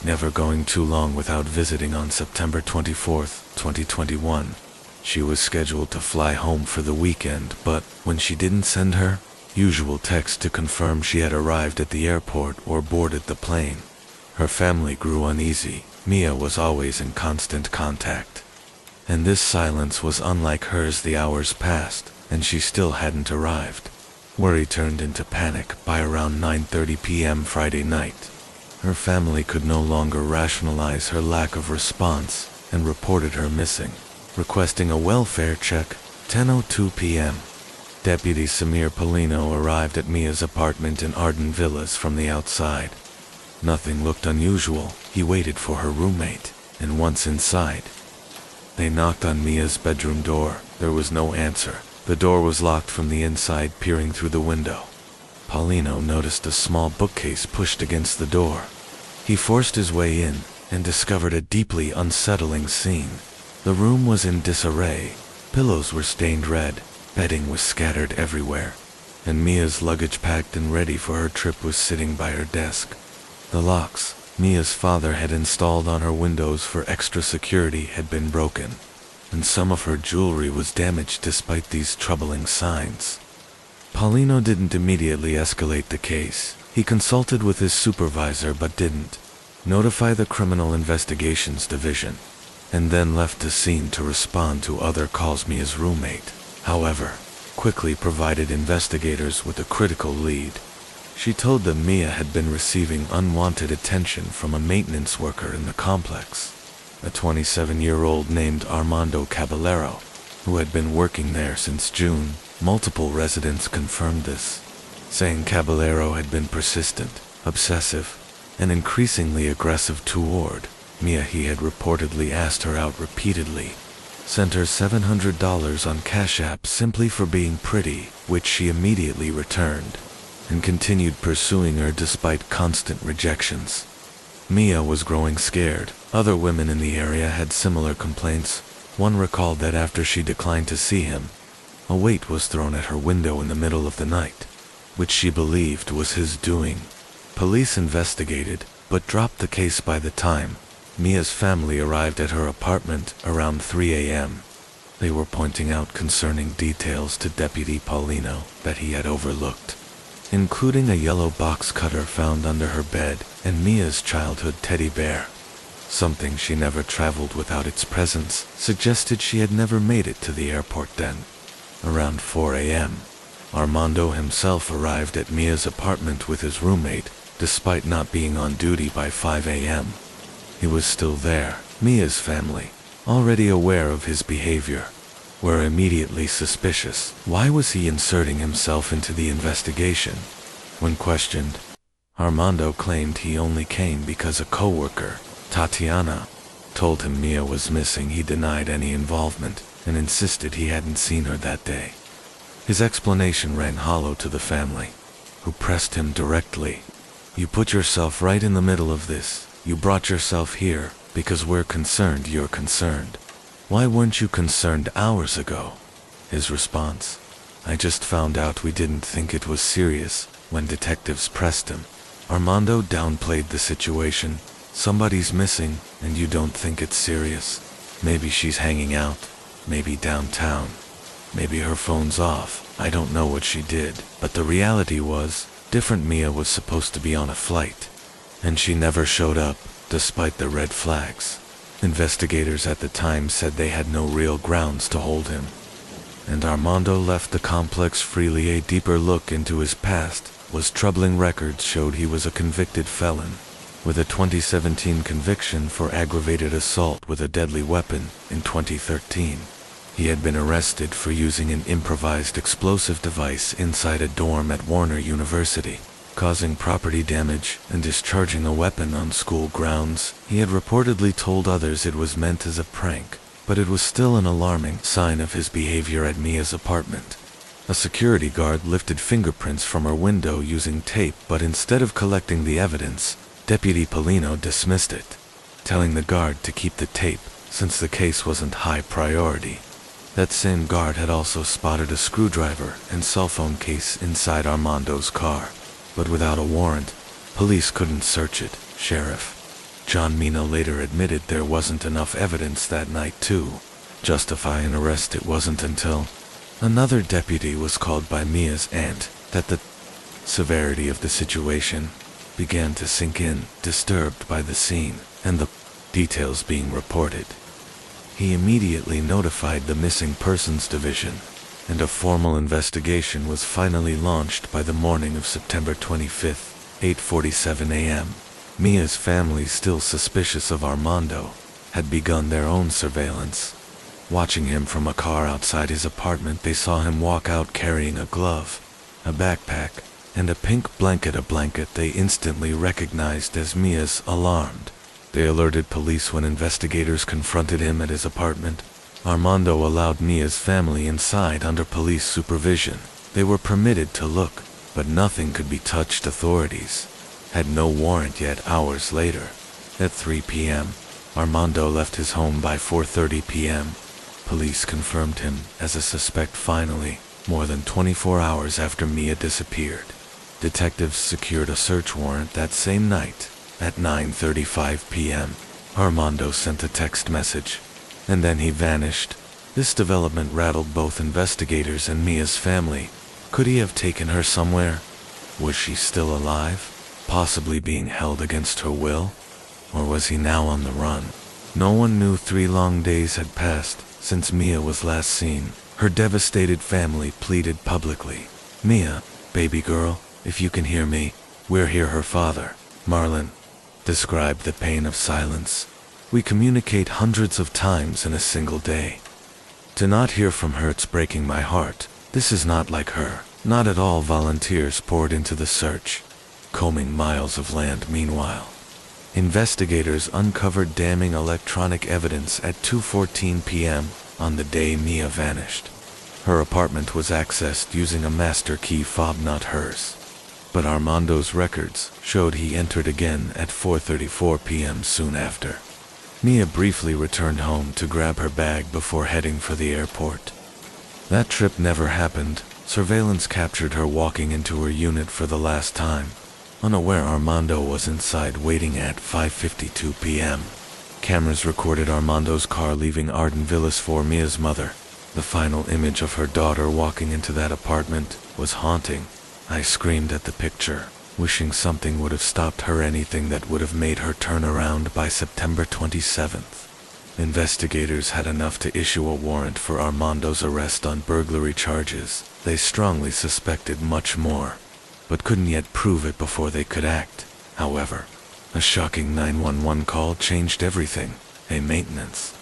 never going too long without visiting. On September 24th, 2021, she was scheduled to fly home for the weekend, but when she didn't send her usual text to confirm she had arrived at the airport or boarded the plane, her family grew uneasy. Mia was always in constant contact, and this silence was unlike hers. The hours passed, and she still hadn't arrived. Worry turned into panic. By around 9:30 p.m. Friday night, her family could no longer rationalize her lack of response and reported her missing, requesting a welfare check. 10:02 p.m. Deputy Samir Polino arrived at Mia's apartment in Arden Villas from the outside. Nothing looked unusual. He waited for her roommate, and once inside, they knocked on Mia's bedroom door. There was no answer. The door was locked from the inside. Peering through the window, Paulino noticed a small bookcase pushed against the door. He forced his way in and discovered a deeply unsettling scene. The room was in disarray. Pillows were stained red, bedding was scattered everywhere, and Mia's luggage packed and ready for her trip was sitting by her desk. The locks Mia's father had installed on her windows for extra security had been broken, and some of her jewelry was damaged. Despite these troubling signs, Paulino didn't immediately escalate the case. He consulted with his supervisor but didn't notify the Criminal Investigations Division. and then left the scene to respond to other calls. Mia's roommate, however, quickly provided investigators with a critical lead. She told them Mia had been receiving unwanted attention from a maintenance worker in the complex, a 27-year-old named Armando Caballero, who had been working there since June. Multiple residents confirmed this, saying Caballero had been persistent, obsessive, and increasingly aggressive toward Mia. He had reportedly asked her out repeatedly, sent her $700 on Cash App simply for being pretty, which she immediately returned, and continued pursuing her despite constant rejections. Mia was growing scared. Other women in the area had similar complaints. One recalled that after she declined to see him, a weight was thrown at her window in the middle of the night, which she believed was his doing. Police investigated, but dropped the case by the time Mia's family arrived at her apartment around 3 a.m. They were pointing out concerning details to Deputy Paulino that he had overlooked, including a yellow box cutter found under her bed and Mia's childhood teddy bear. Something she never traveled without its presence suggested she had never made it to the airport then. Around 4 a.m., Armando himself arrived at Mia's apartment with his roommate, despite not being on duty by 5 a.m. He was still there. Mia's family, already aware of his behavior, were immediately suspicious. Why was he inserting himself into the investigation? When questioned, Armando claimed he only came because a coworker, Tatiana, told him Mia was missing. He denied any involvement and insisted he hadn't seen her that day. His explanation rang hollow to the family, who pressed him directly. "You put yourself right in the middle of this. You brought yourself here because we're concerned you're concerned. Why weren't you concerned hours ago?" His response: "I just found out we didn't think it was serious when detectives pressed him." Armando downplayed the situation. Somebody's missing and you don't think it's serious. Maybe she's hanging out, maybe downtown, maybe her phone's off. I don't know what she did, but the reality was different. Mia was supposed to be on a flight, and she never showed up, despite the red flags. Investigators at the time said they had no real grounds to hold him, and Armando left the complex freely. A deeper look into his past was troubling. Records showed he was a convicted felon, with a 2017 conviction for aggravated assault with a deadly weapon in 2013. He had been arrested for using an improvised explosive device inside a dorm at Warner University, causing property damage and discharging a weapon on school grounds. He had reportedly told others it was meant as a prank, but it was still an alarming sign of his behavior at Mia's apartment. A security guard lifted fingerprints from her window using tape, but instead of collecting the evidence, Deputy Paulino dismissed it, telling the guard to keep the tape since the case wasn't high priority. That same guard had also spotted a screwdriver and cell phone case inside Armando's car, but without a warrant, police couldn't search it. Sheriff John Mina later admitted there wasn't enough evidence that night to justify an arrest. It wasn't until another deputy was called by Mia's aunt that the severity of the situation began to sink in. Disturbed by the scene and the details being reported, he immediately notified the Missing Persons Division, and a formal investigation was finally launched by the morning of September 25th, 8:47 a.m. Mia's family, still suspicious of Armando, had begun their own surveillance. Watching him from a car outside his apartment, they saw him walk out carrying a glove, a backpack, and a pink blanket. A blanket they instantly recognized as Mia's. Alarmed, they alerted police when investigators confronted him at his apartment. Armando allowed Mia's family inside under police supervision. They were permitted to look, but nothing could be touched. Authorities had no warrant yet. Hours later, at 3 p.m., Armando left his home. By 4:30 p.m., police confirmed him as a suspect. Finally, more than 24 hours after Mia disappeared, detectives secured a search warrant. That same night, at 9:35 p.m., Armando sent a text message, and then he vanished. This development rattled both investigators and Mia's family. Could he have taken her somewhere? Was she still alive, possibly being held against her will? Or was he now on the run? No one knew 3 long days had passed since Mia was last seen. Her devastated family pleaded publicly. "Mia, baby girl, if you can hear me, we're here." Her father, Marlon, described the pain of silence. "We communicate hundreds of times in a single day. To not hear from her, it's breaking my heart. This is not like her. Not at all." Volunteers poured into the search, combing miles of land. Meanwhile, investigators uncovered damning electronic evidence at 2:14 p.m. on the day Mia vanished. Her apartment was accessed using a master key fob, not hers. But Armando's records showed he entered again at 4:34 p.m. soon after. Mia briefly returned home to grab her bag before heading for the airport. That trip never happened. Surveillance captured her walking into her unit for the last time, unaware Armando was inside waiting at 5:52 p.m. Cameras recorded Armando's car leaving Arden Villas for Mia's mother. The final image of her daughter walking into that apartment was haunting. I screamed at the picture, wishing something would have stopped her, anything that would have made her turn around. By September 27th, investigators had enough to issue a warrant for Armando's arrest on burglary charges. They strongly suspected much more, but couldn't yet prove it before they could act. However, a shocking 911 call changed everything. A maintenance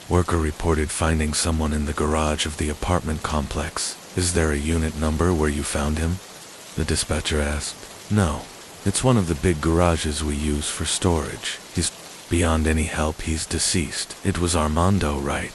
worker reported finding someone in the garage of the apartment complex. "Is there a unit number where you found him?" the dispatcher asked. "No, it's one of the big garages we use for storage. He's beyond any help. He's deceased." "It was Armando, right?"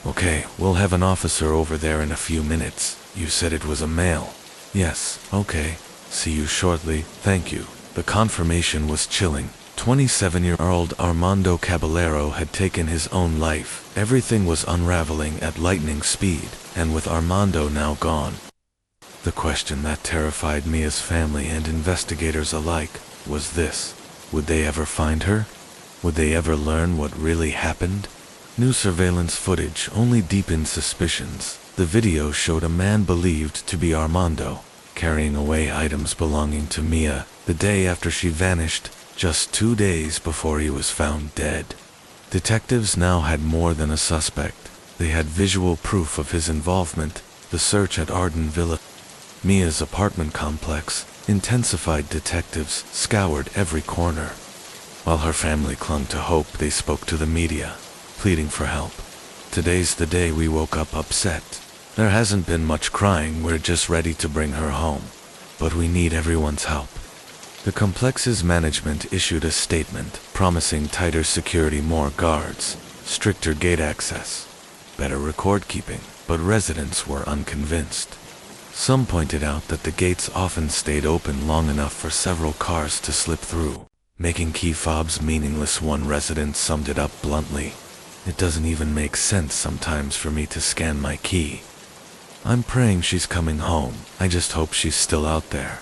"Okay, we'll have an officer over there in a few minutes. You said it was a male?" "Yes." "Okay, see you shortly." "Thank you." The confirmation was chilling. 27-year-old Armando Caballero had taken his own life. Everything was unraveling at lightning speed, and with Armando now gone, the question that terrified Mia's family and investigators alike was this: would they ever find her? Would they ever learn what really happened? New surveillance footage only deepened suspicions. The video showed a man believed to be Armando carrying away items belonging to Mia the day after she vanished, just 2 days before he was found dead. Detectives now had more than a suspect. They had visual proof of his involvement. The search at Arden Villa, Mia's apartment complex, intensified. Detectives scoured every corner. While her family clung to hope, they spoke to the media, pleading for help. "Today's the day we woke up upset. There hasn't been much crying. We're just ready to bring her home. But we need everyone's help." The complex's management issued a statement promising tighter security, more guards, stricter gate access, better record keeping, but residents were unconvinced. Some pointed out that the gates often stayed open long enough for several cars to slip through, making key fobs meaningless. One resident summed it up bluntly: "It doesn't even make sense sometimes for me to scan my key. I'm praying she's coming home. I just hope she's still out there."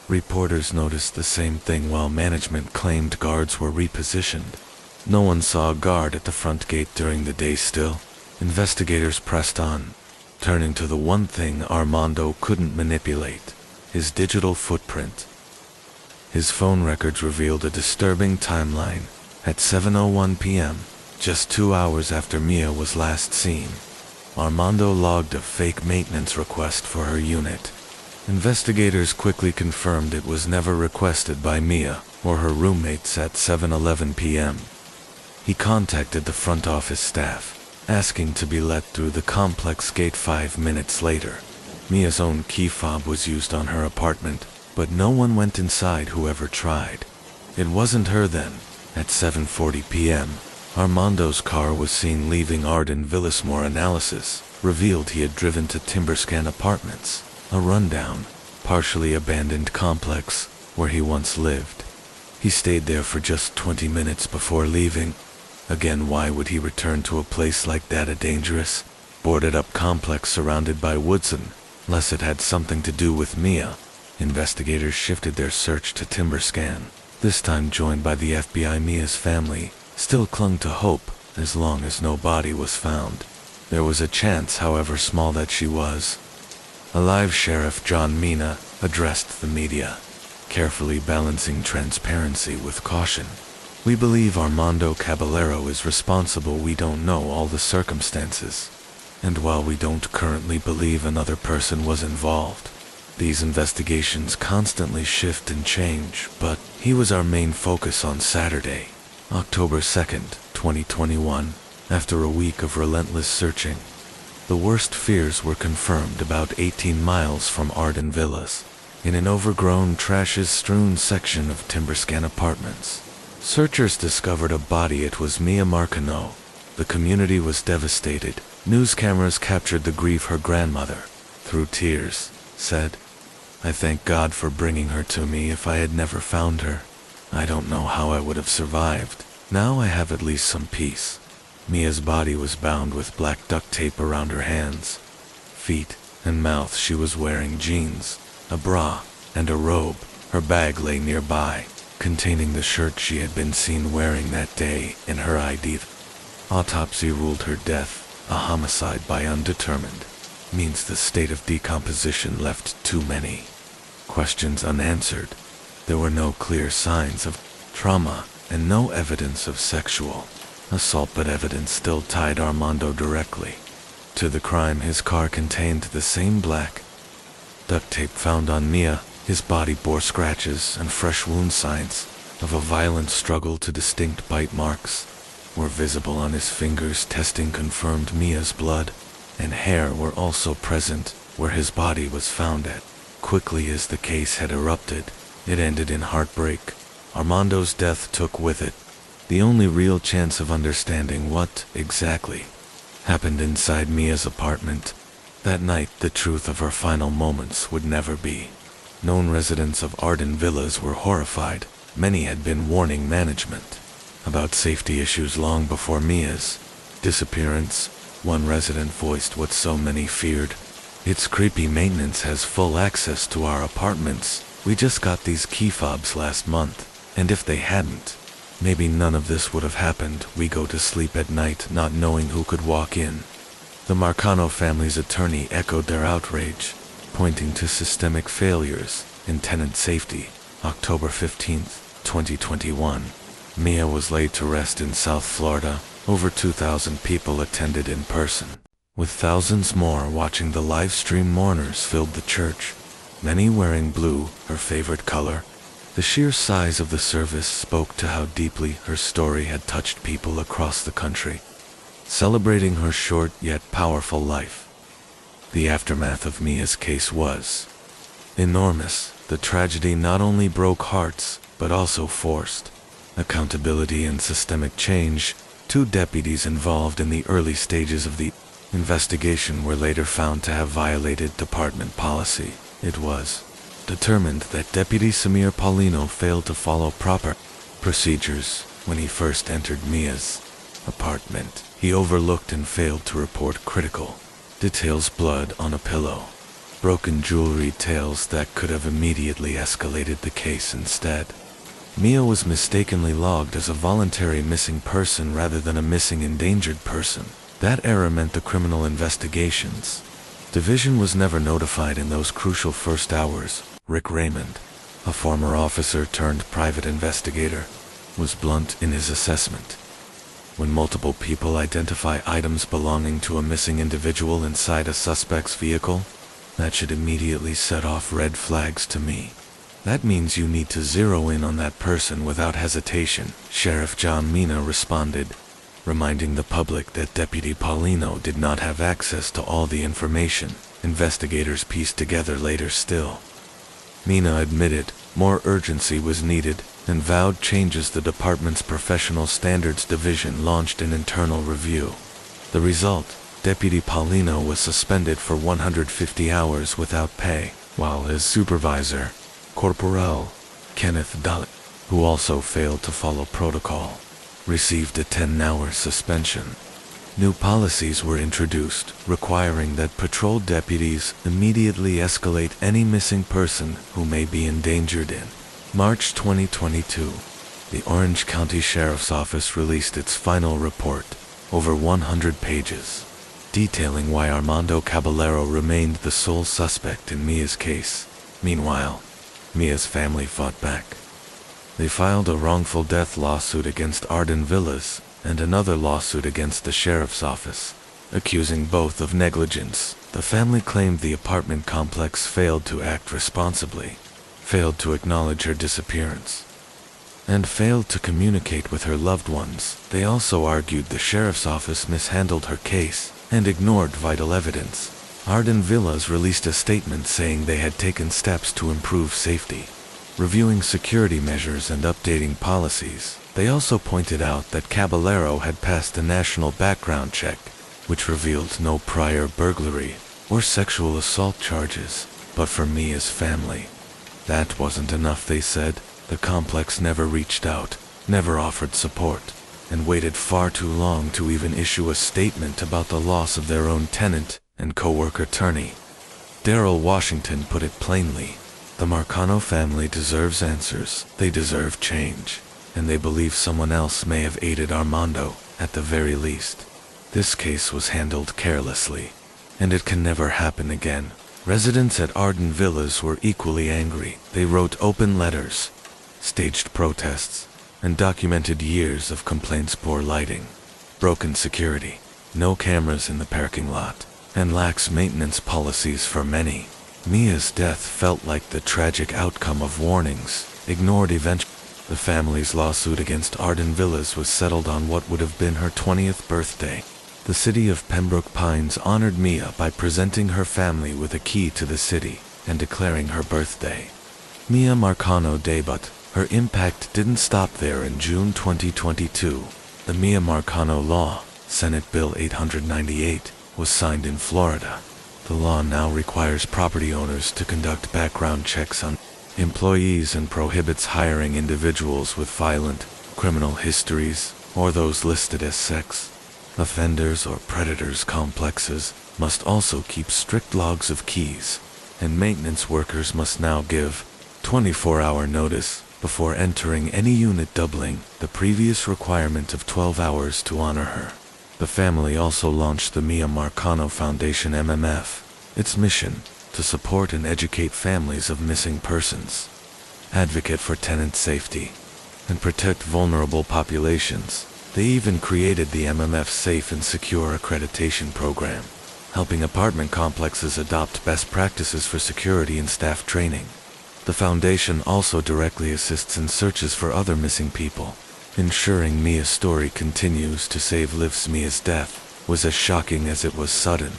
Reporters noticed the same thing while management claimed guards were repositioned. No one saw a guard at the front gate during the day. Still, investigators pressed on, turning to the one thing Armando couldn't manipulate: his digital footprint. His phone records revealed a disturbing timeline. At 7:01 p.m., just 2 hours after Mia was last seen, Armando logged a fake maintenance request for her unit. Investigators quickly confirmed it was never requested by Mia or her roommates. At 7:11 p.m., he contacted the front office staff, asking to be let through the complex gate. 5 minutes later, Mia's own key fob was used on her apartment, but no one went inside, whoever tried. It wasn't her then. At 7:40 p.m., Armando's car was seen leaving Arden Villas. More analysis revealed he had driven to Timberscan Apartments, a rundown, partially abandoned complex where he once lived. He stayed there for just 20 minutes before leaving. Again, why would he return to a place like that? A dangerous, boarded-up complex surrounded by woods, unless it had something to do with Mia. Investigators shifted their search to Timberscan, this time joined by the FBI. Mia's family still clung to hope as long as no body was found. There was a chance, however small, that she was alive. Sheriff John Mina addressed the media, carefully balancing transparency with caution. We believe Armando Caballero is responsible. We don't know all the circumstances. And while we don't currently believe another person was involved, these investigations constantly shift and change, but he was our main focus on Saturday, October 2nd, 2021, after a week of relentless searching. The worst fears were confirmed about 18 miles from Arden Villas, in an overgrown, trashes-strewn section of Timberscan apartments. Searchers discovered a body. It was Mia Marcano. The community was devastated. News cameras captured the grief her grandmother, through tears, said, "I thank God for bringing her to me. If I had never found her, I don't know how I would have survived. Now I have at least some peace." Mia's body was bound with black duct tape around her hands, feet, and mouth. She was wearing jeans, a bra, and a robe. Her bag lay nearby, containing the shirt she had been seen wearing that day in her ID. Autopsy ruled her death a homicide by undetermined. Means the state of decomposition left too many questions unanswered. There were no clear signs of trauma and no evidence of sexual assault, but evidence still tied Armando directly to the crime. His car contained the same black duct tape found on Mia. His body bore scratches and fresh wound. Signs of a violent struggle to distinct bite marks were visible on his fingers. Testing confirmed Mia's blood and hair were also present where his body was found at. Quickly as the case had erupted, it ended in heartbreak. Armando's death took with it the only real chance of understanding what exactly happened inside Mia's apartment. That night, the truth of her final moments would never be known. Residents of Arden Villas were horrified. Many had been warning management about safety issues long before Mia's disappearance. One resident voiced what so many feared: "It's creepy. Maintenance has full access to our apartments. We just got these key fobs last month, and if they hadn't, maybe none of this would have happened. We go to sleep at night not knowing who could walk in." The Marcano family's attorney echoed their outrage, pointing to systemic failures in tenant safety. October 15th, 2021. Mia was laid to rest in South Florida. Over 2,000 people attended in person, with thousands more watching the live stream. Mourners filled the church, many wearing blue, her favorite color. The sheer size of the service spoke to how deeply her story had touched people across the country, celebrating her short yet powerful life. The aftermath of Mia's case was enormous. The tragedy not only broke hearts, but also forced accountability and systemic change. Two deputies involved in the early stages of the investigation were later found to have violated department policy. It was determined that Deputy Samir Paulino failed to follow proper procedures when he first entered Mia's apartment. He overlooked and failed to report critical details: blood on a pillow, broken jewelry, details that could have immediately escalated the case. Instead, Mia was mistakenly logged as a voluntary missing person rather than a missing endangered person. That error meant the Criminal Investigations Division was never notified in those crucial first hours. Rick Raymond, a former officer turned private investigator, was blunt in his assessment. When multiple people identify items belonging to a missing individual inside a suspect's vehicle, that should immediately set off red flags to me. That means you need to zero in on that person without hesitation, Sheriff John Mina responded, reminding the public that Deputy Paulino did not have access to all the information. Investigators pieced together later. Still, Mina admitted more urgency was needed and vowed changes. The department's Professional Standards Division launched an internal review. The result: Deputy Paulino was suspended for 150 hours without pay, while his supervisor, Corporal Kenneth Dalit, who also failed to follow protocol, received a 10-hour suspension. New policies were introduced, requiring that patrol deputies immediately escalate any missing person who may be endangered. In March 2022, the Orange County Sheriff's Office released its final report, over 100 pages, detailing why Armando Caballero remained the sole suspect in Mia's case. Meanwhile, Mia's family fought back. They filed a wrongful death lawsuit against Arden Villas and another lawsuit against the sheriff's office, accusing both of negligence. The family claimed the apartment complex failed to act responsibly, failed to acknowledge her disappearance, and failed to communicate with her loved ones. They also argued the sheriff's office mishandled her case and ignored vital evidence. Arden Villas released a statement saying they had taken steps to improve safety, reviewing security measures and updating policies. They also pointed out that Caballero had passed a national background check, which revealed no prior burglary or sexual assault charges. But for Mia's family, that wasn't enough, they said. The complex never reached out, never offered support, and waited far too long to even issue a statement about the loss of their own tenant and co-worker attorney. Daryl Washington put it plainly: the Marcano family deserves answers, they deserve change, and they believe someone else may have aided Armando, at the very least. This case was handled carelessly, and it can never happen again. Residents at Arden Villas were equally angry. They wrote open letters, staged protests, and documented years of complaints: poor lighting, broken security, no cameras in the parking lot, and lax maintenance policies for many. Mia's death felt like the tragic outcome of warnings, ignored eventually. The family's lawsuit against Arden Villas was settled on what would have been her 20th birthday. The city of Pembroke Pines honored Mia by presenting her family with a key to the city and declaring her birthday Mia Marcano Day. But her impact didn't stop there. In June 2022, the Mia Marcano Law, Senate Bill 898, was signed in Florida. The law now requires property owners to conduct background checks on employees and prohibits hiring individuals with violent, criminal histories, or those listed as sex offenders or predators. Complexes must also keep strict logs of keys, and maintenance workers must now give 24-hour notice before entering any unit, doubling the previous requirement of 12 hours to honor her. The family also launched the Mia Marcano Foundation (MMF). Its mission: to support and educate families of missing persons, advocate for tenant safety, and protect vulnerable populations. They even created the MMF Safe and Secure Accreditation Program, helping apartment complexes adopt best practices for security and staff training. The foundation also directly assists in searches for other missing people, ensuring Mia's story continues to save lives. Mia's death was as shocking as it was sudden.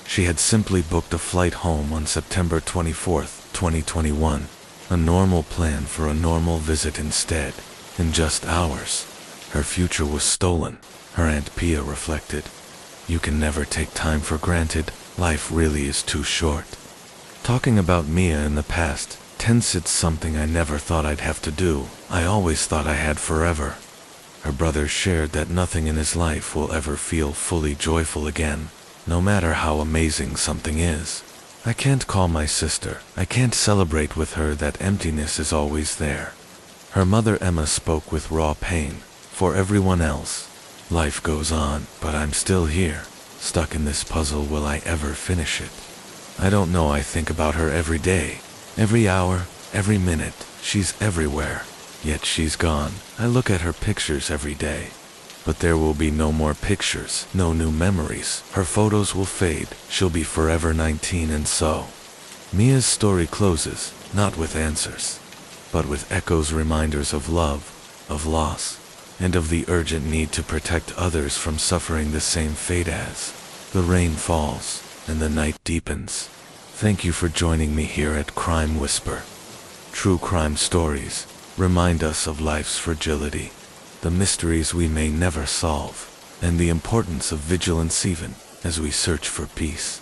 She had simply booked a flight home on September 24, 2021, a normal plan for a normal visit. Instead, in just hours, her future was stolen. Her Aunt Pia reflected, "You can never take time for granted. Life really is too short." Talking about Mia in the past tense: "It's something I never thought I'd have to do. I always thought I had forever." Her brother shared that nothing in his life will ever feel fully joyful again, no matter how amazing something is. "I can't call my sister. I can't celebrate with her. That emptiness is always there." Her mother Emma spoke with raw pain. "For everyone else, life goes on, but I'm still here, stuck in this puzzle. Will I ever finish it? I don't know. I think about her every day, every hour, every minute. She's everywhere, yet she's gone. I look at her pictures every day, but there will be no more pictures, no new memories. Her photos will fade. She'll be forever 19." And so, Mia's story closes, not with answers, but with echoes, reminders of love, of loss, and of the urgent need to protect others from suffering the same fate. As the rain falls and the night deepens, thank you for joining me here at Crime Whisper. True crime stories remind us of life's fragility, the mysteries we may never solve, and the importance of vigilance even as we search for peace.